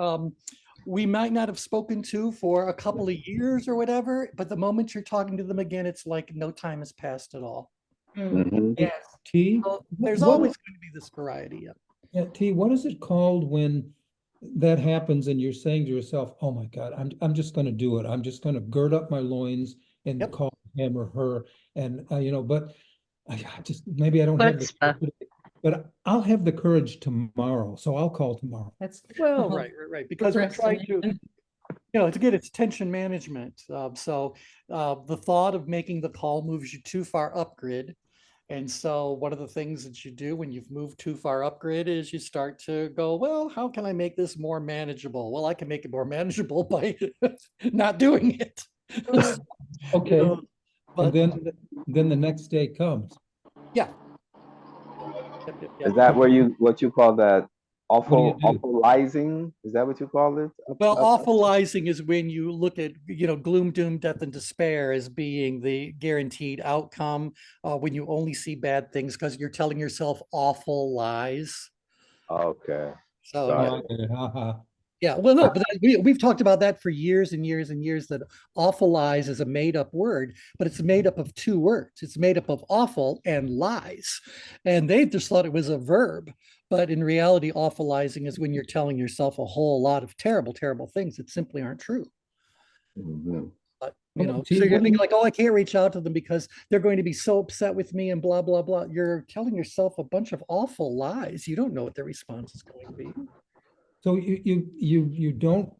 [SPEAKER 2] we might not have spoken to for a couple of years or whatever, but the moment you're talking to them again, it's like no time has passed at all.
[SPEAKER 7] Yes.
[SPEAKER 3] T,
[SPEAKER 2] So there's always going to be this variety.
[SPEAKER 3] Yeah, T, what is it called when that happens and you're saying to yourself, oh my God, I'm just going to do it. I'm just going to gird up my loins and call him or her. And, but I just, maybe I don't have the. But I'll have the courage tomorrow, so I'll call tomorrow.
[SPEAKER 4] That's.
[SPEAKER 2] Well, right, because we're trying to,
[SPEAKER 4] Procrastination.
[SPEAKER 2] to get its tension management. So the thought of making the call moves you too far up grid. And so one of the things that you do when you've moved too far up grid is you start to go, well, how can I make this more manageable? Well, I can make it more manageable by not doing it.
[SPEAKER 3] Okay,
[SPEAKER 2] know,
[SPEAKER 3] and
[SPEAKER 2] but
[SPEAKER 3] then the next day comes.
[SPEAKER 2] yeah.
[SPEAKER 1] Is that what you call that
[SPEAKER 3] What do you do?
[SPEAKER 1] awfulizing? Is that what you call it?
[SPEAKER 2] Well, awfulizing is when you look at, gloom, doom, death, and despair as being the guaranteed outcome, when you only see bad things because you're telling yourself awful lies.
[SPEAKER 1] Okay.
[SPEAKER 2] So,
[SPEAKER 1] Got
[SPEAKER 2] yeah.
[SPEAKER 1] it.
[SPEAKER 2] Yeah, well, no, but we've talked about that for years and years and years, that awful lies is a made up word, but it's made up of two words. It's made up of awful and lies. And they just thought it was a verb. But in reality, awfulizing is when you're telling yourself a whole lot of terrible, terrible things that simply aren't true.
[SPEAKER 1] Mhm.
[SPEAKER 2] But,
[SPEAKER 3] Well,
[SPEAKER 2] so you're thinking like, oh, I can't reach out to them because they're going to be so upset with me and blah, blah, blah. You're telling yourself a bunch of awful lies. You don't know what their response is going to be.
[SPEAKER 3] So you don't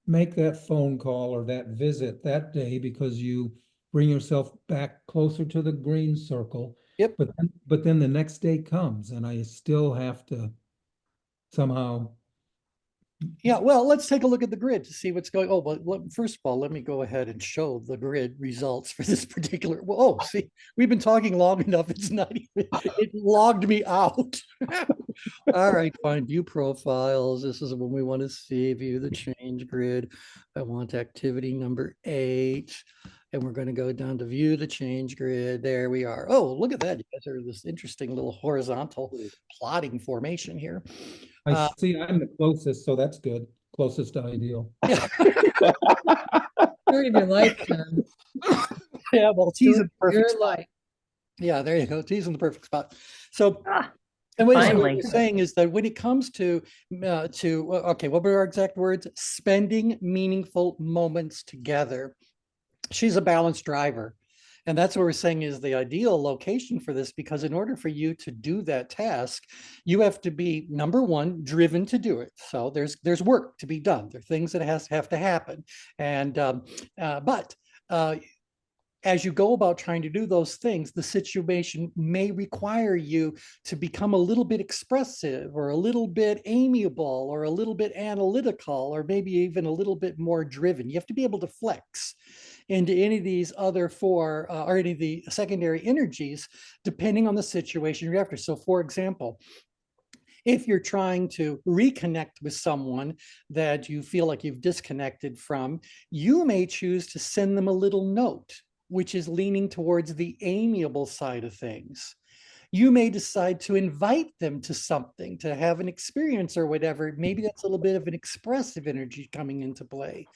[SPEAKER 3] make that phone call or that visit that day because you bring yourself back closer to the green circle.
[SPEAKER 2] Yep.
[SPEAKER 3] But then the next day comes and I still have to somehow.
[SPEAKER 2] Yeah, well, let's take a look at the grid to see what's going. Oh, but first of all, let me go ahead and show the grid results for this particular. Well, oh, see, we've been talking long enough. It's not even, it logged me out. All right, fine. View profiles. This is when we want to see view the change grid. I want activity number 8. And we're going to go down to view the change grid. There we are. Oh, look at that. You guys are this interesting little horizontal plotting formation here.
[SPEAKER 3] I see I'm the closest, so that's good. Closest to ideal.
[SPEAKER 2] Yeah.
[SPEAKER 4] Story of your lifetime.
[SPEAKER 2] Yeah, well, T's in the perfect
[SPEAKER 4] Your
[SPEAKER 2] spot.
[SPEAKER 4] life.
[SPEAKER 2] Yeah, there you go. T's in the perfect spot. So,
[SPEAKER 6] Ah,
[SPEAKER 2] and what
[SPEAKER 6] finally.
[SPEAKER 2] you're saying is that when it comes to okay, what were our exact words? Spending meaningful moments together. She's a balanced driver. And that's what we're saying is the ideal location for this, because in order for you to do that task, you have to be, number one, driven to do it. So there's work to be done. There are things that have to happen. And but as you go about trying to do those things, the situation may require you to become a little bit expressive or a little bit amiable or a little bit analytical or maybe even a little bit more driven. You have to be able to flex into any of these other 4 or any of the secondary energies, depending on the situation you're after. So for example, if you're trying to reconnect with someone that you feel like you've disconnected from, you may choose to send them a little note, which is leaning towards the amiable side of things. You may decide to invite them to something, to have an experience or whatever. Maybe that's a little bit of an expressive energy coming into play.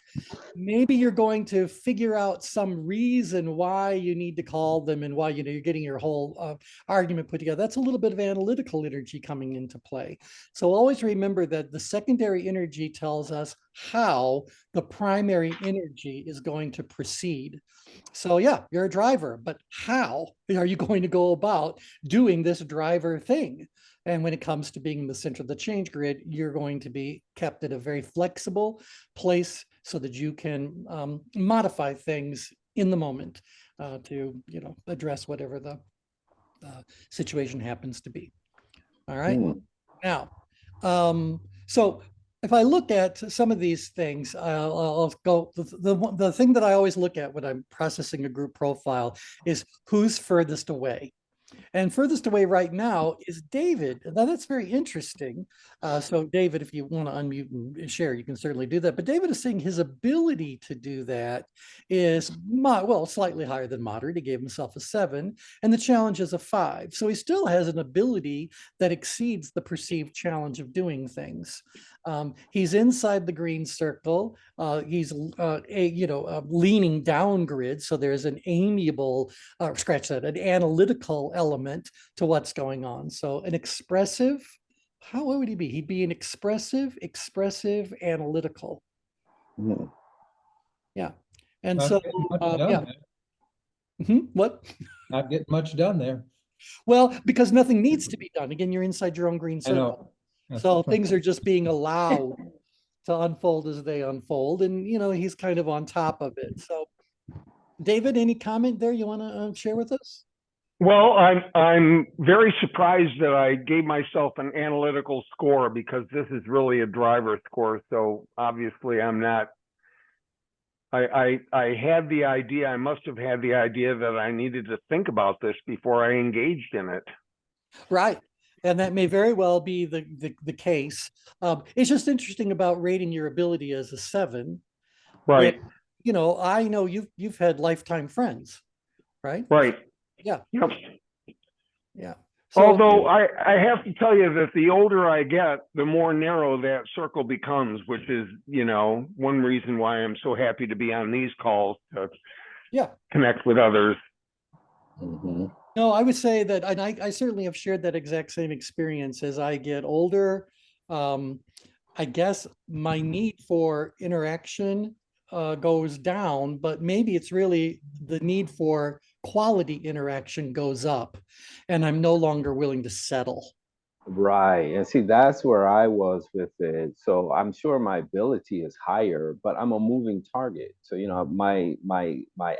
[SPEAKER 2] Maybe you're going to figure out some reason why you need to call them and why you're getting your whole argument put together. That's a little bit of analytical energy coming into play. So always remember that the secondary energy tells us how the primary energy is going to proceed. So yeah, you're a driver, but how are you going to go about doing this driver thing? And when it comes to being in the center of the change grid, you're going to be kept at a very flexible place so that you can modify things in the moment to, address whatever the situation happens to be. All right. Now, so if I look at some of these things, I'll go, the thing that I always look at when I'm processing a group profile is who's furthest away. And furthest away right now is David. Now that's very interesting. So David, if you want to unmute and share, you can certainly do that. But David is saying his ability to do that is, slightly higher than moderate. He gave himself a 7, and the challenge is a 5. So he still has an ability that exceeds the perceived challenge of doing things. He's inside the green circle. He's leaning down grid. So there's an amiable, an analytical element to what's going on. So an expressive, what would he be? He'd be an expressive, analytical. Yeah. And
[SPEAKER 3] Not
[SPEAKER 2] so,
[SPEAKER 3] getting much done
[SPEAKER 2] yeah.
[SPEAKER 3] there.
[SPEAKER 2] What?
[SPEAKER 3] Not getting much done there.
[SPEAKER 2] Well, because nothing needs to be done. Again, you're inside your own green
[SPEAKER 3] I
[SPEAKER 2] circle.
[SPEAKER 3] know. That's
[SPEAKER 2] So
[SPEAKER 3] the problem.
[SPEAKER 2] things are just being allowed to unfold as they unfold. And, he's kind of on top of it. So, David, any comment there you want to share with us?
[SPEAKER 8] Well, I'm very surprised that I gave myself an analytical score, because this is really a driver score. So obviously I'm not. I had the idea. I must have had the idea that I needed to think about this before I engaged in it.
[SPEAKER 2] Right. And that may very well be the case. It's just interesting about rating your ability as a 7.
[SPEAKER 8] Right.
[SPEAKER 2] When, I know you've had lifetime friends, right?
[SPEAKER 8] Right.
[SPEAKER 2] Yeah.
[SPEAKER 8] Yep.
[SPEAKER 2] Yeah. So,
[SPEAKER 8] Although I have to tell you that the older I get, the more narrow that circle becomes, which is, one reason why I'm so happy to be on these calls to connect with others.
[SPEAKER 1] Mm-hmm.
[SPEAKER 2] no, I would say that, and I certainly have shared that exact same experience as I get older. I guess my need for interaction goes down, but maybe it's really the need for quality interaction goes up, and I'm no longer willing to settle.
[SPEAKER 1] Right. And see, that's where I was with it. So I'm sure my ability is higher, but I'm a moving target. So, my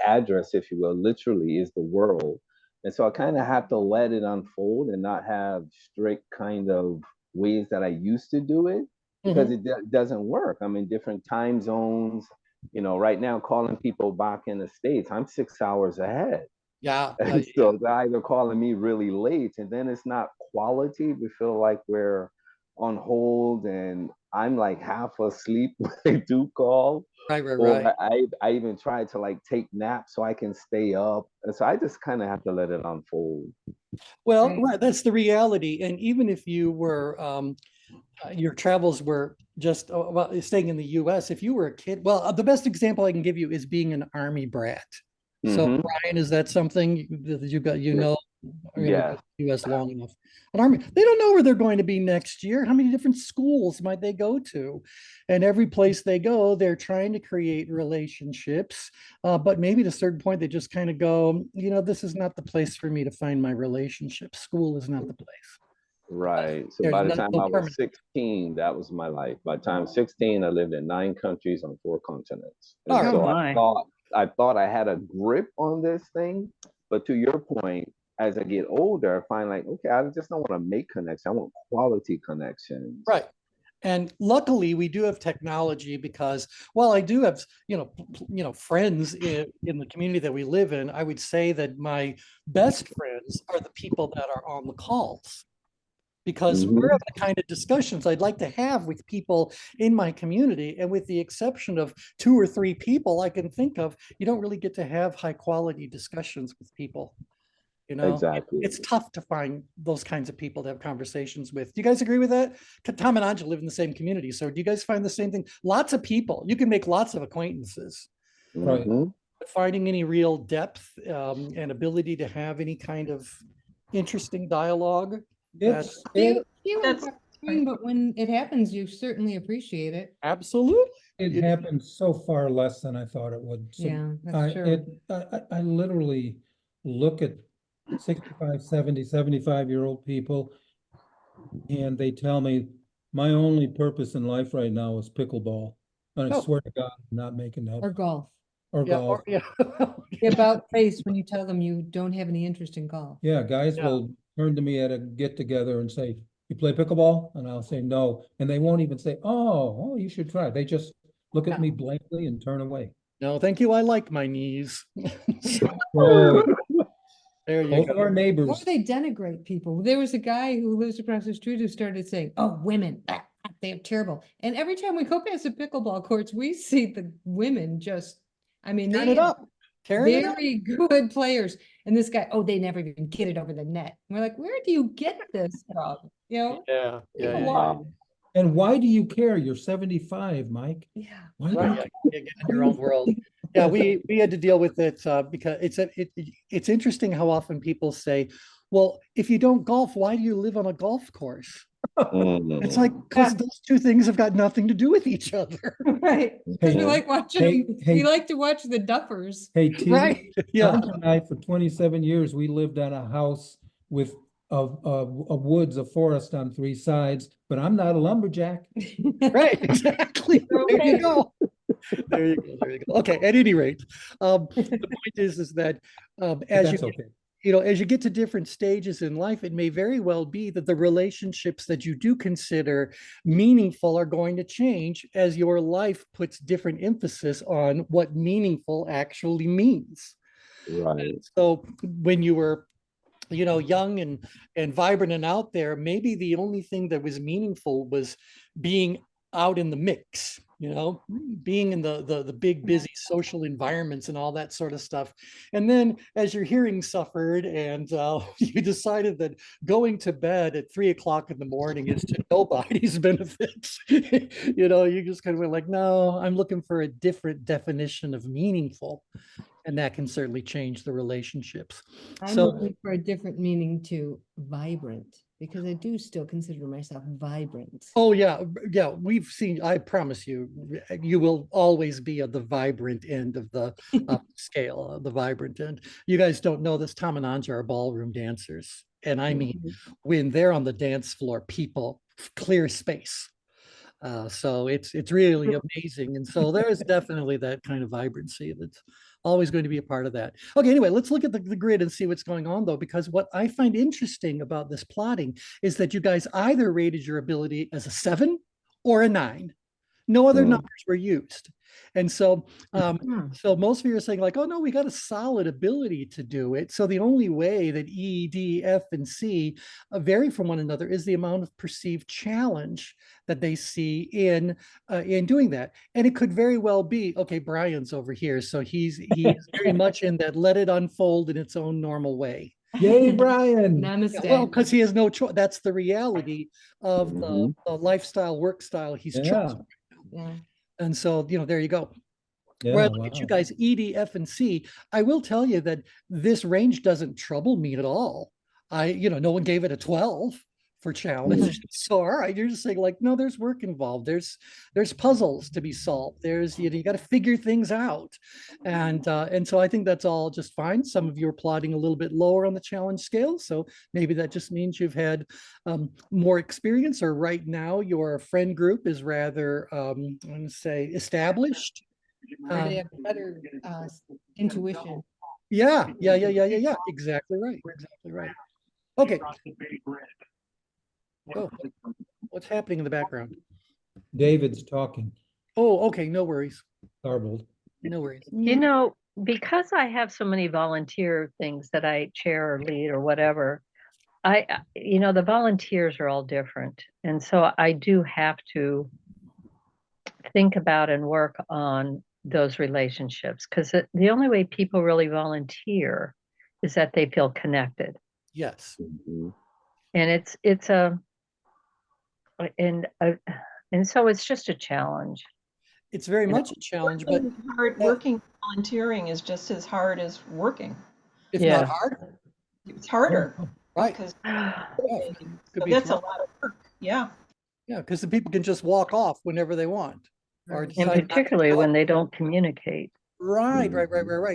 [SPEAKER 1] address, if you will, literally is the world. And so I kind of have to let it unfold and not have strict kind of ways that I used to do it, because it doesn't work. I'm in different time zones. Right now, calling people back in the States, I'm 6 hours ahead.
[SPEAKER 2] Yeah.
[SPEAKER 1] And so they're either calling me really late, and then it's not quality. We feel like we're on hold and I'm like half asleep when they do call.
[SPEAKER 2] Right.
[SPEAKER 1] Or I even try to like take naps so I can stay up. And so I just kind of have to let it unfold.
[SPEAKER 2] Well,
[SPEAKER 4] Right.
[SPEAKER 2] right, that's the reality. And even if you were, your travels were just staying in the US, if you were a kid, well, the best example I can give you is being an Army brat. So,
[SPEAKER 1] Mm-hmm.
[SPEAKER 2] Brian, is that something that you got,
[SPEAKER 1] Yeah.
[SPEAKER 2] US long enough? An Army, they don't know where they're going to be next year. How many different schools might they go to? And every place they go, they're trying to create relationships. But maybe at a certain point, they just kind of go, this is not the place for me to find my relationship. School is not the place.
[SPEAKER 1] Right. So
[SPEAKER 2] There's
[SPEAKER 1] by the
[SPEAKER 2] no
[SPEAKER 1] time I was
[SPEAKER 2] permanent.
[SPEAKER 1] 16, that was my life. By the time 16, I lived in 9 countries on 4 continents. And
[SPEAKER 2] All right.
[SPEAKER 6] Oh
[SPEAKER 1] so
[SPEAKER 6] my.
[SPEAKER 1] I thought I had a grip on this thing. But to your point, as I get older, I find like, okay, I just don't want to make connections. I want quality connections.
[SPEAKER 2] Right. And luckily, we do have technology because, well, I do have, friends in the community that we live in. I would say that my best friends are the people that are on the calls, because we're having the kind of discussions I'd like to have with people in my community. And with the exception of 2 or 3 people I can think of, you don't really get to have high quality discussions with people.
[SPEAKER 1] Exactly.
[SPEAKER 2] It's tough to find those kinds of people to have conversations with. Do you guys agree with that? Tom and Anja live in the same community. So do you guys find the same thing? Lots of people, you can make lots of acquaintances.
[SPEAKER 3] Right.
[SPEAKER 1] Mhm.
[SPEAKER 2] But finding any real depth and ability to have any kind of interesting dialogue.
[SPEAKER 3] It's,
[SPEAKER 4] Few and
[SPEAKER 5] That's-
[SPEAKER 4] far between, but when it happens, you certainly appreciate it.
[SPEAKER 2] Absolutely.
[SPEAKER 3] it happens so far less than I thought it would. So
[SPEAKER 4] Yeah,
[SPEAKER 3] I,
[SPEAKER 4] that's true.
[SPEAKER 3] I literally look at 65, 70, 75-year-old people, and they tell me my only purpose in life right now is pickleball. And I
[SPEAKER 2] Oh.
[SPEAKER 3] swear to God, I'm not making that.
[SPEAKER 4] Or golf.
[SPEAKER 3] Or
[SPEAKER 2] Yeah,
[SPEAKER 3] golf.
[SPEAKER 2] yeah.
[SPEAKER 4] The about face when you tell them you don't have any interest in golf.
[SPEAKER 3] Yeah, guys
[SPEAKER 2] Yeah.
[SPEAKER 3] will turn to me at a get together and say, "You play pickleball?" And I'll say no. And they won't even say, "Oh, you should try." They just look at me blankly and turn away.
[SPEAKER 2] No, thank you. I like my knees.
[SPEAKER 3] Oh,
[SPEAKER 2] There you
[SPEAKER 3] both of
[SPEAKER 2] go.
[SPEAKER 3] our
[SPEAKER 4] Or
[SPEAKER 3] neighbors.
[SPEAKER 4] they denigrate people. There was a guy who lives across the street who started saying, "Oh, women, they're terrible." And every time we go past the pickleball courts, we see the women just, I mean,
[SPEAKER 2] Turn
[SPEAKER 4] they
[SPEAKER 2] it
[SPEAKER 4] have
[SPEAKER 2] up. Tearing it up.
[SPEAKER 4] very good players. And this guy, oh, they never even get it over the net. And we're like, where do you get this from?
[SPEAKER 2] Yeah. Yeah.
[SPEAKER 4] Leave
[SPEAKER 2] Yeah.
[SPEAKER 4] alone.
[SPEAKER 3] And why do you care? You're 75, Mike.
[SPEAKER 4] Yeah.
[SPEAKER 3] Why do
[SPEAKER 2] Right.
[SPEAKER 3] you
[SPEAKER 2] Yeah.
[SPEAKER 3] care?
[SPEAKER 2] You get in your own world. Yeah. We had to deal with it because it's interesting how often people say, well, if you don't golf, why do you live on a golf course? It's like, because those two things have got nothing to do with each other.
[SPEAKER 4] Right. Because we
[SPEAKER 3] Hey,
[SPEAKER 4] like watching
[SPEAKER 3] hey,
[SPEAKER 4] them.
[SPEAKER 3] hey.
[SPEAKER 4] We like to watch the duffers.
[SPEAKER 3] Hey, T,
[SPEAKER 2] Right. Yeah.
[SPEAKER 3] Tom and I, for 27 years, we lived on a house with a woods, a forest on three sides, but I'm not a lumberjack.
[SPEAKER 2] Right, exactly. There you go. There you go. There you go. Okay. At any rate, the point is that
[SPEAKER 3] But
[SPEAKER 2] as you
[SPEAKER 3] that's okay.
[SPEAKER 2] as you get to different stages in life, it may very well be that the relationships that you do consider meaningful are going to change as your life puts different emphasis on what meaningful actually means.
[SPEAKER 1] Right.
[SPEAKER 2] So when you were young and vibrant and out there, maybe the only thing that was meaningful was being out in the mix, being in the big busy social environments and all that sort of stuff. And then as your hearing suffered and you decided that going to bed at 3 o'clock in the morning is to nobody's benefit, you just kind of went like, no, I'm looking for a different definition of meaningful. And that can certainly change the relationships.
[SPEAKER 4] I'm looking for a different meaning to vibrant, because I do still consider myself vibrant.
[SPEAKER 2] Oh yeah, we've seen, I promise you, you will always be at the vibrant end of the scale, the vibrant end. You guys don't know this, Tom and Anja are ballroom dancers. And I mean, when they're on the dance floor, people clear space. So it's really amazing. And so there is definitely that kind of vibrancy that's always going to be a part of that. Okay, anyway, let's look at the grid and see what's going on though, because what I find interesting about this plotting is that you guys either rated your ability as a 7 or a 9. No other numbers were used. And so, so most of you are saying like, oh no, we got a solid ability to do it. So the only way that E, D, F, and C vary from one another is the amount of perceived challenge that they see in doing that. And it could very well be, okay, Brian's over here. So he's very much in that let it unfold in its own normal way.
[SPEAKER 3] Yay, Brian.
[SPEAKER 4] Namaste.
[SPEAKER 2] Well, because he has no choice. That's the reality of the lifestyle, work style he's chosen.
[SPEAKER 4] Yeah.
[SPEAKER 2] And so, there you go.
[SPEAKER 3] Yeah,
[SPEAKER 2] Where I look at you guys, E, D, F, and C, I will tell you that this range doesn't trouble me at all. No one gave it a 12 for challenge. So, all right, you're just saying like, no, there's work involved. There's puzzles to be solved. There's, you got to figure things out. And so I think that's all just fine. Some of you are plotting a little bit lower on the challenge scale. So maybe that just means you've had more experience, or right now your friend group is rather, I'm going to say, established.
[SPEAKER 4] Or they have better intuition.
[SPEAKER 2] Yeah. Exactly right. Exactly right. Okay. Oh, what's happening in the background?
[SPEAKER 3] David's talking.
[SPEAKER 2] Oh, okay. No worries.
[SPEAKER 3] Garbled.
[SPEAKER 2] No worries.
[SPEAKER 6] Because I have so many volunteer things that I chair or lead or whatever, the volunteers are all different. And so I do have to think about and work on those relationships, because the only way people really volunteer is that they feel connected.
[SPEAKER 2] Yes.
[SPEAKER 6] And and so it's just a challenge.
[SPEAKER 2] It's very much a challenge, but
[SPEAKER 5] working volunteering is just as hard as working.
[SPEAKER 2] If not harder.
[SPEAKER 5] It's harder.
[SPEAKER 2] Right.
[SPEAKER 5] Because
[SPEAKER 2] that's
[SPEAKER 5] a lot of work. Yeah.
[SPEAKER 2] Yeah, because the people can just walk off whenever they want.
[SPEAKER 6] And particularly when they don't communicate.
[SPEAKER 2] Right.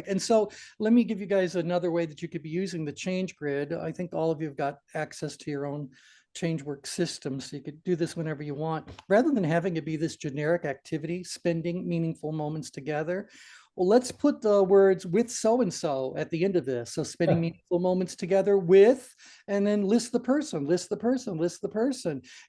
[SPEAKER 2] And so let me give you guys another way that you could be using the change grid. I think all of you have got access to your own change work system, so you could do this whenever you want. Rather than having it be this generic activity, spending meaningful moments together, well, let's put the words with so-and-so at the end of this. So spending meaningful moments together with, and then list the person.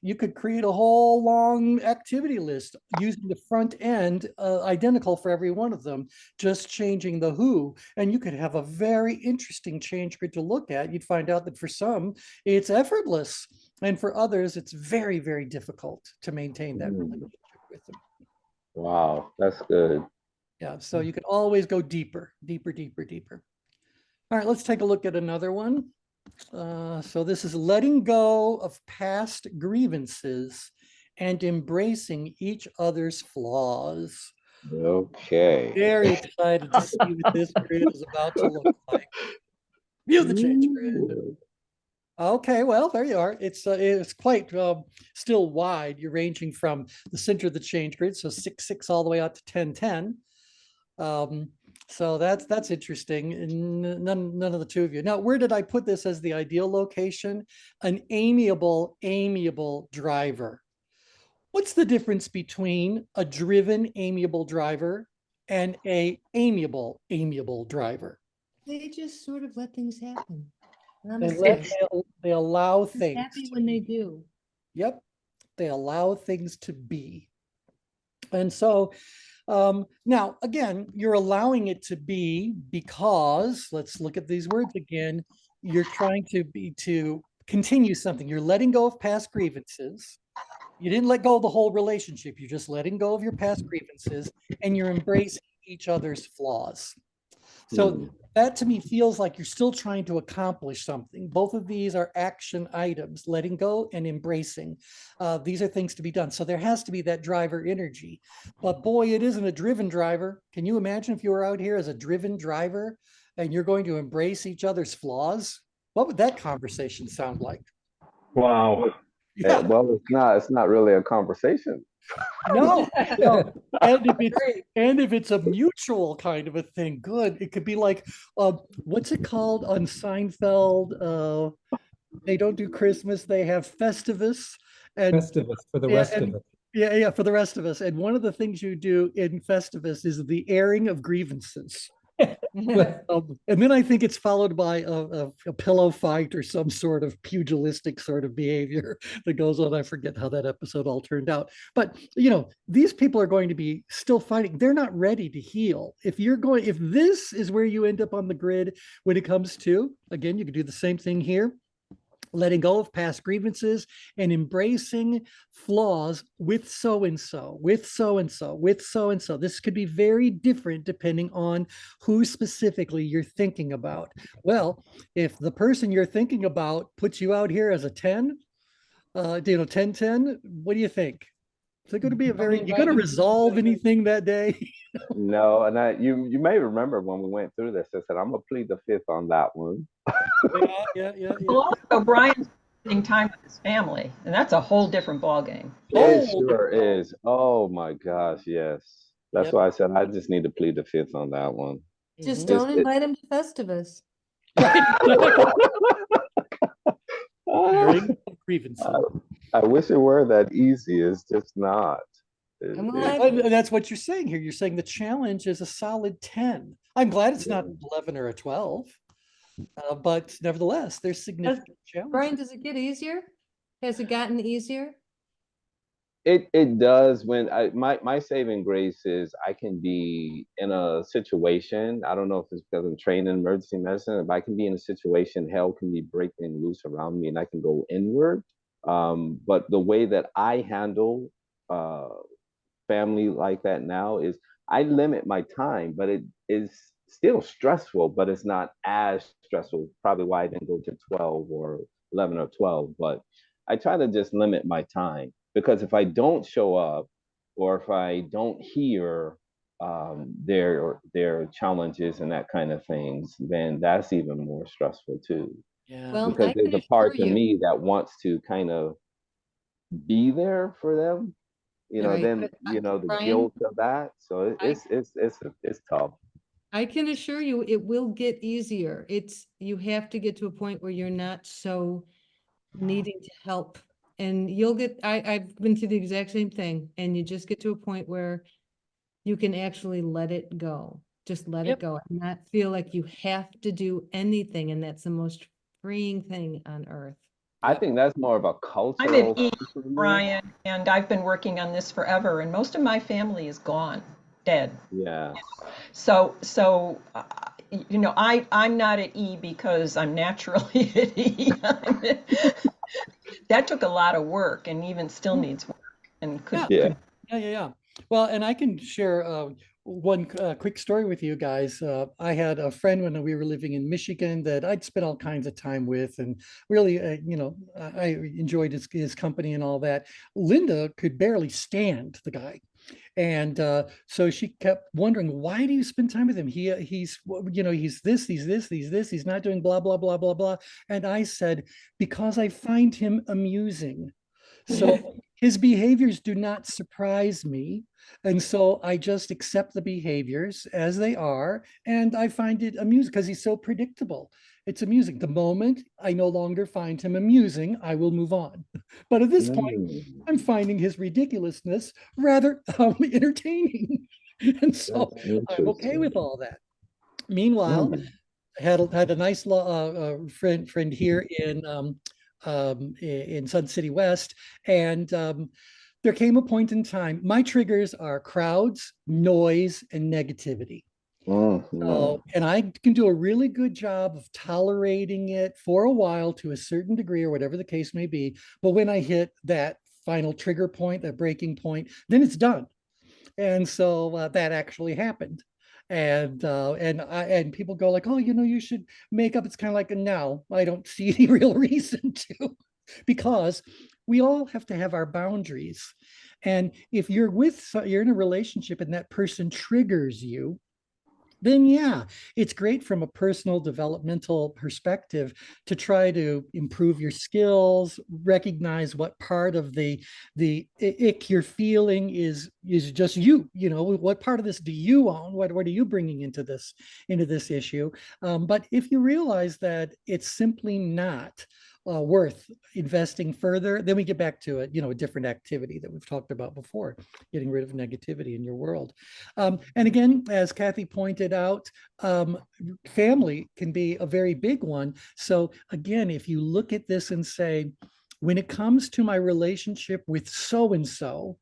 [SPEAKER 2] You could create a whole long activity list using the front end, identical for every one of them, just changing the who. And you could have a very interesting change grid to look at. You'd find out that for some, it's effortless. And for others, it's very, very difficult to maintain that relationship with them.
[SPEAKER 1] Wow, that's good.
[SPEAKER 2] Yeah, so you can always go deeper. All right, let's take a look at another one. So this is letting go of past grievances and embracing each other's flaws.
[SPEAKER 1] Okay.
[SPEAKER 2] Very excited to see what this grid is about to look like. View the change grid. Okay, well, there you are. It's quite still wide. You're ranging from the center of the change grid, so 6, 6 all the way out to 10, 10. So that's interesting. And none of the two of you. Now, where did I put this as the ideal location? An amiable driver. What's the difference between a driven, amiable driver and a amiable driver?
[SPEAKER 4] They just sort of let things happen.
[SPEAKER 2] They
[SPEAKER 4] Honestly,
[SPEAKER 2] they allow
[SPEAKER 4] just
[SPEAKER 2] things.
[SPEAKER 4] happy when they do.
[SPEAKER 2] Yep, they allow things to be. And so now, again, you're allowing it to be because, let's look at these words again, you're trying to continue something. You're letting go of past grievances. You didn't let go of the whole relationship. You're just letting go of your past grievances and you're embracing each other's flaws. So that to me feels like you're still trying to accomplish something. Both of these are action items, letting go and embracing. These are things to be done. So there has to be that driver energy. But boy, it isn't a driven driver. Can you imagine if you were out here as a driven driver and you're going to embrace each other's flaws? What would that conversation sound like?
[SPEAKER 8] Wow.
[SPEAKER 2] Yeah.
[SPEAKER 1] Well, it's not really a conversation.
[SPEAKER 2] No. And if it's a mutual kind of a thing, good. It could be like, what's it called on Seinfeld? They don't do Christmas; they have Festivus, and
[SPEAKER 3] Festivus for the
[SPEAKER 2] yeah,
[SPEAKER 3] rest of
[SPEAKER 2] and
[SPEAKER 3] it.
[SPEAKER 2] yeah, for the rest of us. And one of the things you do in Festivus is the airing of grievances. And then I think it's followed by a pillow fight or some sort of pugilistic sort of behavior that goes on. I forget how that episode all turned out. But these people are going to be still fighting. They're not ready to heal. If this is where you end up on the grid when it comes to, again, you can do the same thing here. Letting go of past grievances and embracing flaws with so and so, with so and so, with so and so. This could be very different depending on who specifically you're thinking about. Well, if the person you're thinking about puts you out here as a 10, 10-10, what do you think? Is it going to be you going to resolve anything that day?
[SPEAKER 1] No, and you may remember when we went through this, I said I'm gonna plead the fifth on that one.
[SPEAKER 2] Yeah.
[SPEAKER 5] Well, also Brian's spending time with his family, and that's a whole different ballgame.
[SPEAKER 1] It sure is. Oh my gosh, yes. That's
[SPEAKER 2] Yep.
[SPEAKER 1] why I said I just need to plead the fifth on that one.
[SPEAKER 4] Just
[SPEAKER 2] Mhm.
[SPEAKER 4] don't invite them to Festivus.
[SPEAKER 2] Airing of grievances.
[SPEAKER 1] I wish it were that easy. It's just not.
[SPEAKER 4] And we'll
[SPEAKER 1] It-
[SPEAKER 4] have-
[SPEAKER 2] And that's what you're saying here. You're saying the challenge is a solid 10. I'm glad it's not 11 or a 12, but nevertheless, there's significant
[SPEAKER 4] Brian,
[SPEAKER 2] challenges.
[SPEAKER 4] does it get easier? Has it gotten easier?
[SPEAKER 1] it does when my saving grace is I can be in a situation. I don't know if it's because I'm trained in emergency medicine. If I can be in a situation, hell can be breaking loose around me, and I can go inward. But the way that I handle uh, family like that now is I limit my time, but it is still stressful, but it's not as stressful. Probably why I didn't go to 12 or 11 or 12, but I try to just limit my time because if I don't show up or if I don't hear their challenges and that kind of things, then that's even more stressful too.
[SPEAKER 2] Yeah.
[SPEAKER 4] Well,
[SPEAKER 1] Because
[SPEAKER 4] I
[SPEAKER 1] there's
[SPEAKER 4] can
[SPEAKER 1] a part
[SPEAKER 4] assure
[SPEAKER 1] of
[SPEAKER 4] you,
[SPEAKER 1] me that wants to kind of be there for them,
[SPEAKER 4] right,
[SPEAKER 1] then
[SPEAKER 4] but
[SPEAKER 1] the
[SPEAKER 4] Brian,
[SPEAKER 1] guilt of that. So
[SPEAKER 4] I-
[SPEAKER 1] it's tough.
[SPEAKER 4] I can assure you it will get easier. You have to get to a point where you're not so needing to help. And I've been through the exact same thing, and you just get to a point where you can actually let it go. Just let it
[SPEAKER 2] Yep.
[SPEAKER 4] go and not feel like you have to do anything. And that's the most freeing thing on earth.
[SPEAKER 1] I think that's more of a
[SPEAKER 5] I'm
[SPEAKER 1] cultural
[SPEAKER 5] at E,
[SPEAKER 1] thing for me.
[SPEAKER 5] Brian, and I've been working on this forever, and most of my family is gone, dead.
[SPEAKER 1] Yeah.
[SPEAKER 5] So, I'm not at E because I'm naturally at E. That took a lot of work and even still needs work and could.
[SPEAKER 2] Yeah.
[SPEAKER 1] Yeah.
[SPEAKER 2] Yeah. Well, and I can share one quick story with you guys. I had a friend when we were living in Michigan that I'd spent all kinds of time with, and really, I enjoyed his company and all that. Linda could barely stand the guy. And so she kept wondering, why do you spend time with him? He's this, he's not doing blah, blah, blah, blah, blah. And I said, because I find him amusing. So his behaviors do not surprise me. And so I just accept the behaviors as they are. And I find it amusing because he's so predictable. It's amusing. The moment I no longer find him amusing, I will move on. But at this point,
[SPEAKER 1] Mm,
[SPEAKER 2] I'm finding his ridiculousness rather entertaining. And so
[SPEAKER 1] that's
[SPEAKER 2] I'm okay
[SPEAKER 1] interesting.
[SPEAKER 2] with all that. Meanwhile,
[SPEAKER 1] Mm,
[SPEAKER 2] had a nice friend here in Sun City West, and there came a point in time. My triggers are crowds, noise, and negativity.
[SPEAKER 1] mm.
[SPEAKER 2] And I can do a really good job of tolerating it for a while to a certain degree, or whatever the case may be. But when I hit that final trigger point, that breaking point, then it's done. And so that actually happened. And people go like, oh, you should make up. It's kind of like, no, I don't see any real reason to, because we all have to have our boundaries. And if you're in a relationship and that person triggers you, then yeah, it's great from a personal developmental perspective to try to improve your skills, recognize what part of the ick you're feeling is just you. What part of this do you own? What are you bringing into this issue? But if you realize that it's simply not worth investing further, then we get back to a different activity that we've talked about before, getting rid of negativity in your world. And again, as Kathy pointed out, family can be a very big one. So again, if you look at this and say, when it comes to my relationship with so-and-so,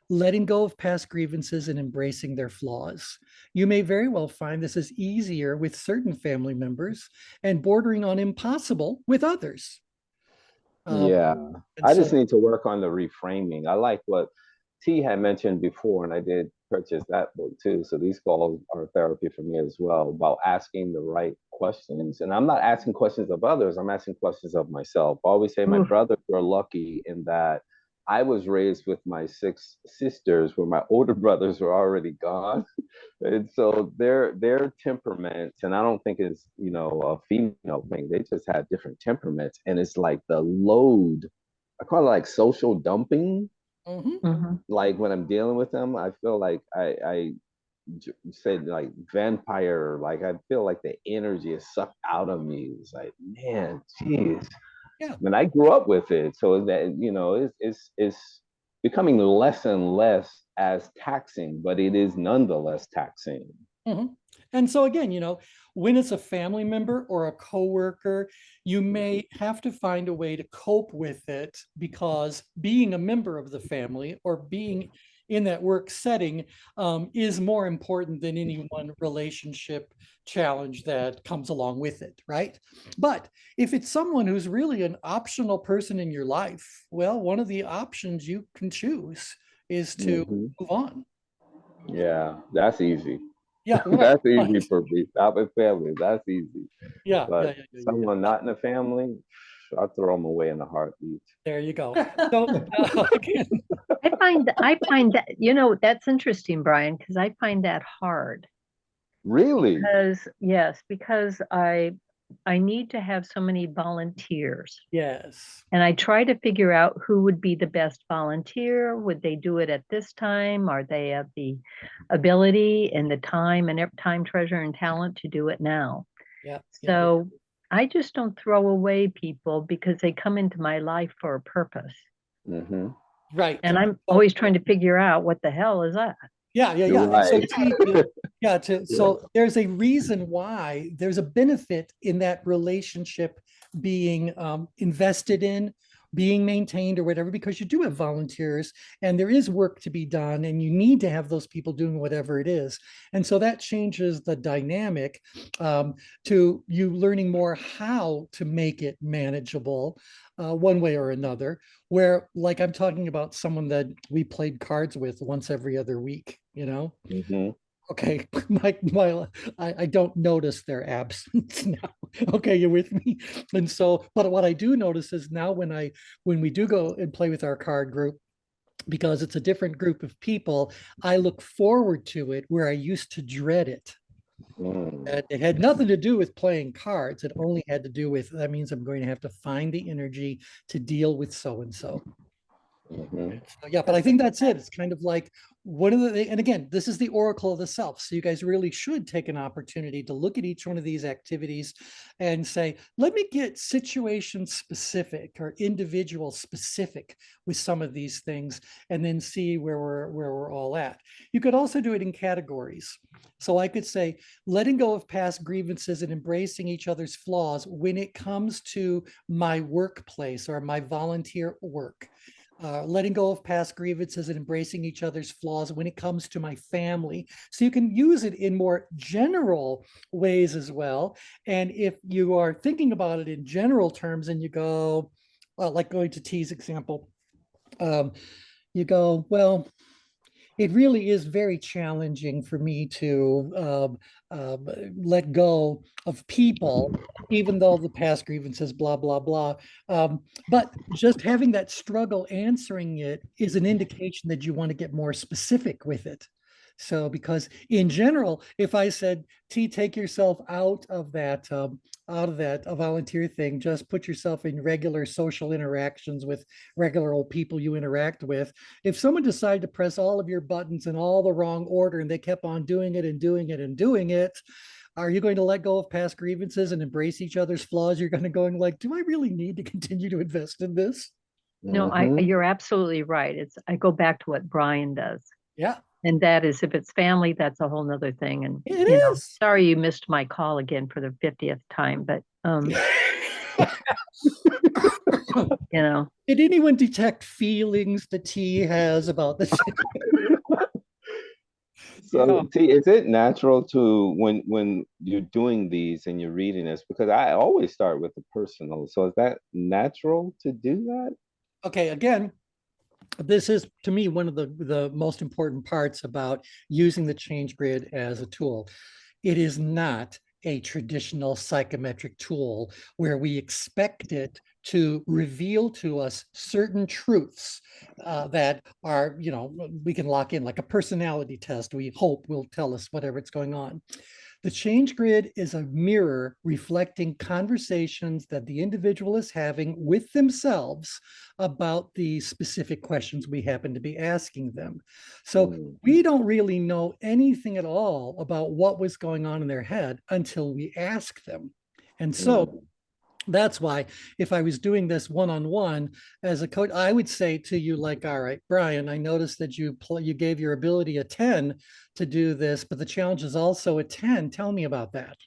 [SPEAKER 2] letting go of past grievances and embracing their flaws. You may very well find this is easier with certain family members and bordering on impossible with others.
[SPEAKER 1] Yeah,
[SPEAKER 2] And
[SPEAKER 1] I just
[SPEAKER 2] so,
[SPEAKER 1] need to work on the reframing. I like what T had mentioned before, and I did purchase that book too. So these calls are therapy for me as well, about asking the right questions. And I'm not asking questions of others, I'm asking questions of myself. I always say my
[SPEAKER 6] Oof.
[SPEAKER 1] brothers were lucky in that I was raised with my six sisters, where my older brothers were already gone. And so their temperaments, and I don't think it's a female thing. They just had different temperaments, and it's like the load. I call it like social dumping.
[SPEAKER 2] mhm.
[SPEAKER 6] Mhm.
[SPEAKER 1] Like when I'm dealing with them, I feel like I said like vampire. Like I feel like the energy is sucked out of me. It's like, man, geez.
[SPEAKER 2] Yeah.
[SPEAKER 1] I mean, I grew up with it, so that it's becoming less and less as taxing, but it is nonetheless taxing.
[SPEAKER 2] Mhm. And so again, when it's a family member or a coworker, you may have to find a way to cope with it, because being a member of the family or being in that work setting is more important than any one relationship challenge that comes along with it, right? But if it's someone who's really an optional person in your life, well, one of the options you can choose is to
[SPEAKER 1] Hmm.
[SPEAKER 2] move on.
[SPEAKER 1] Yeah, that's easy.
[SPEAKER 2] Yeah, right,
[SPEAKER 1] That's easy
[SPEAKER 2] right.
[SPEAKER 1] for me. Stop with family. That's easy.
[SPEAKER 2] Yeah,
[SPEAKER 1] But
[SPEAKER 2] yeah, yeah, yeah, yeah,
[SPEAKER 1] someone
[SPEAKER 2] yeah.
[SPEAKER 1] not in the family, I throw them away in a heartbeat.
[SPEAKER 2] There you go. So again,
[SPEAKER 6] I find that, that's interesting, Brian, because I find that hard.
[SPEAKER 1] Really?
[SPEAKER 6] Because I need to have so many volunteers.
[SPEAKER 2] yes.
[SPEAKER 6] And I try to figure out who would be the best volunteer. Would they do it at this time? Are they have the ability and the time and time, treasure, and talent to do it now?
[SPEAKER 2] Yeah, yeah, yeah.
[SPEAKER 6] So I just don't throw away people because they come into my life for a purpose.
[SPEAKER 1] Hmm.
[SPEAKER 2] Right.
[SPEAKER 6] And I'm
[SPEAKER 2] So
[SPEAKER 6] always trying to figure out what the hell is that?
[SPEAKER 2] yeah, yeah,
[SPEAKER 1] You're
[SPEAKER 2] yeah. And so
[SPEAKER 1] right. Yeah.
[SPEAKER 2] so there's a reason why there's a benefit in that relationship being invested in, being maintained or whatever, because you do have volunteers and there is work to be done and you need to have those people doing whatever it is. And so that changes the dynamic to you learning more how to make it manageable one way or another, where like I'm talking about someone that we played cards with once every other week,
[SPEAKER 1] Hmm.
[SPEAKER 2] okay, I don't notice their absence now. Okay, you're with me. And so, but what I do notice is now when we do go and play with our card group, because it's a different group of people, I look forward to it where I used to dread it.
[SPEAKER 1] Mm.
[SPEAKER 2] It had nothing to do with playing cards. It only had to do with that means I'm going to have to find the energy to deal with so and so.
[SPEAKER 1] Mhm.
[SPEAKER 2] Yeah, but I think that's it. It's kind of like one of the, and again, this is the oracle of the self. So you guys really should take an opportunity to look at each one of these activities and say, let me get situation specific or individual specific with some of these things, and then see where we're all at. You could also do it in categories. So I could say, letting go of past grievances and embracing each other's flaws when it comes to my workplace or my volunteer work. Letting go of past grievances and embracing each other's flaws when it comes to my family. So you can use it in more general ways as well. And if you are thinking about it in general terms and you go, well, like going to T's example, um, you go, well, it really is very challenging for me to let go of people, even though the past grievances, blah, blah, blah. But just having that struggle answering it is an indication that you want to get more specific with it. So, because in general, if I said, T, take yourself out of that a volunteer thing, just put yourself in regular social interactions with regular old people you interact with. If someone decided to press all of your buttons in all the wrong order and they kept on doing it and doing it and doing it, are you going to let go of past grievances and embrace each other's flaws? You're going to going like, do I really need to continue to invest in this?
[SPEAKER 6] No,
[SPEAKER 1] Mhm.
[SPEAKER 6] you're absolutely right. I go back to what Brian does.
[SPEAKER 2] Yeah,
[SPEAKER 6] And that is, if it's family, that's a whole nother thing. And,
[SPEAKER 2] it is.
[SPEAKER 6] sorry you missed my call again for the 50th time, but, you know,
[SPEAKER 2] Did anyone detect feelings that T has about this?
[SPEAKER 1] So, T, is it natural to when you're doing these and you're reading this? Because I always start with the personal. So, is that natural to do that?
[SPEAKER 2] Okay, again, this is to me one of the most important parts about using the change grid as a tool. It is not a traditional psychometric tool where we expect it to reveal to us certain truths that are, we can lock in, like a personality test. We hope will tell us whatever it's going on. The change grid is a mirror reflecting conversations that the individual is having with themselves about the specific questions we happen to be asking them. So
[SPEAKER 1] Mm,
[SPEAKER 2] we don't really know anything at all about what was going on in their head until we ask them. And so
[SPEAKER 1] mm,
[SPEAKER 2] that's why if I was doing this one-on-one as a coach, I would say to you like, all right, Brian, I noticed that you gave your ability a 10 to do this, but the challenge is also a 10. Tell me about that.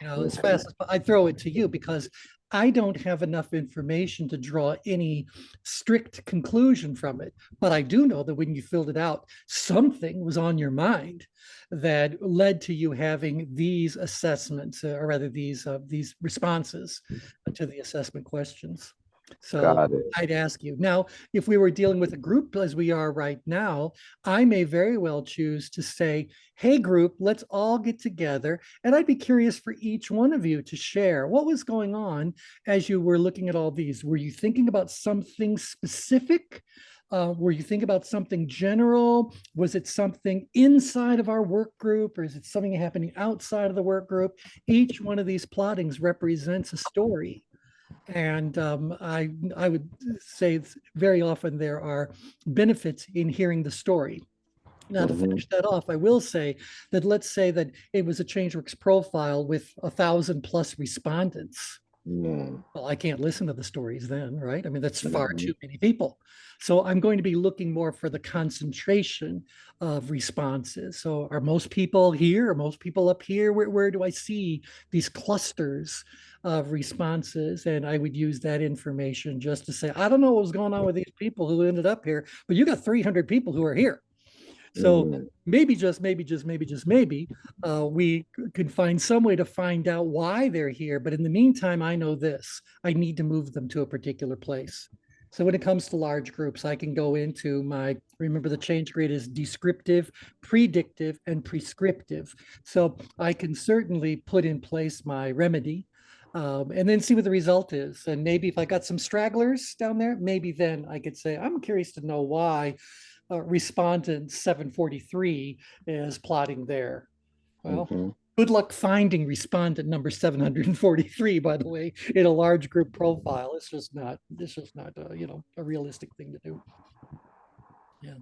[SPEAKER 2] As
[SPEAKER 1] okay.
[SPEAKER 2] fast as I throw it to you because I don't have enough information to draw any strict conclusion from it. But I do know that when you filled it out, something was on your mind that led to you having these assessments, or rather these responses to the assessment questions. So
[SPEAKER 1] Got it.
[SPEAKER 2] I'd ask you now, if we were dealing with a group as we are right now, I may very well choose to say, hey, group, let's all get together. And I'd be curious for each one of you to share what was going on as you were looking at all these. Were you thinking about something specific? Were you thinking about something general? Was it something inside of our work group, or is it something happening outside of the work group? Each one of these plottings represents a story. And I would say very often there are benefits in hearing the story. Now, to
[SPEAKER 1] Hmm.
[SPEAKER 2] finish that off, I will say that let's say that it was a ChangeWorks profile with 1,000+ respondents.
[SPEAKER 1] Mm,
[SPEAKER 2] Well, I can't listen to the stories then, right? I mean, that's far
[SPEAKER 1] mhm,
[SPEAKER 2] too many people. So I'm going to be looking more for the concentration of responses. So are most people here? Are most people up here? Where do I see these clusters of responses? And I would use that information just to say, I don't know what was going on with these people who ended up here, but you got 300 people who are here. So
[SPEAKER 1] mm,
[SPEAKER 2] maybe just maybe we could find some way to find out why they're here. But in the meantime, I know this: I need to move them to a particular place. So when it comes to large groups, I can go into remember the change grid is descriptive, predictive, and prescriptive. So I can certainly put in place my remedy. And then see what the result is. And maybe if I got some stragglers down there, maybe then I could say, I'm curious to know why respondent 743 is plotting there. Well,
[SPEAKER 1] mhm.
[SPEAKER 2] Good luck finding respondent number 743, by the way, in a large group profile. It's just not, you know, a realistic thing to do. Yeah.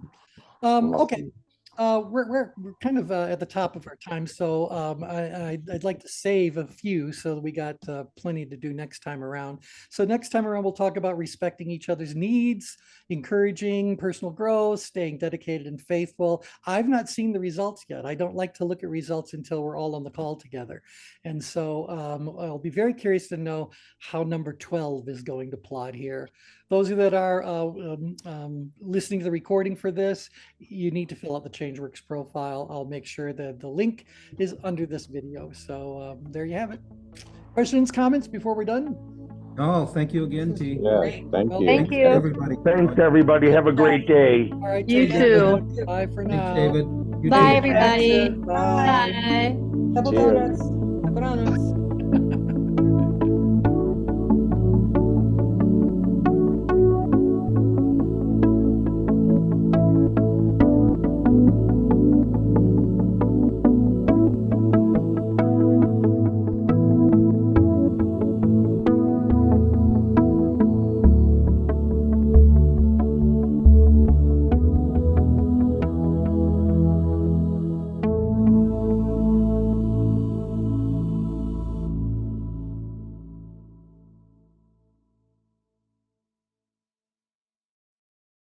[SPEAKER 2] Okay. We're kind of at the top of our time, so I'd like to save a few so that we got plenty to do next time around. So next time around, we'll talk about respecting each other's needs, encouraging personal growth, staying dedicated and faithful. I've not seen the results yet. I don't like to look at results until we're all on the call together. And so I'll be very curious to know how number 12 is going to plot here. Those of you that are listening to the recording for this, you need to fill out the ChangeWorks profile. I'll make sure that the link is under this video. So there you have it. Questions, comments before we're done?
[SPEAKER 3] Oh, thank you again, T.
[SPEAKER 1] Yeah,
[SPEAKER 2] Great.
[SPEAKER 1] thank
[SPEAKER 2] Well,
[SPEAKER 1] you.
[SPEAKER 6] Thank
[SPEAKER 3] Thanks,
[SPEAKER 6] you.
[SPEAKER 3] everybody.
[SPEAKER 8] Thanks, everybody. Have a great day.
[SPEAKER 2] All right.
[SPEAKER 6] You
[SPEAKER 2] take care.
[SPEAKER 6] too.
[SPEAKER 2] Bye for now.
[SPEAKER 3] Thanks, David. You
[SPEAKER 9] Bye,
[SPEAKER 3] too.
[SPEAKER 9] everybody.
[SPEAKER 2] Bye.
[SPEAKER 9] Bye.
[SPEAKER 4] Couple
[SPEAKER 1] Cheers.
[SPEAKER 4] donuts. Couple donuts.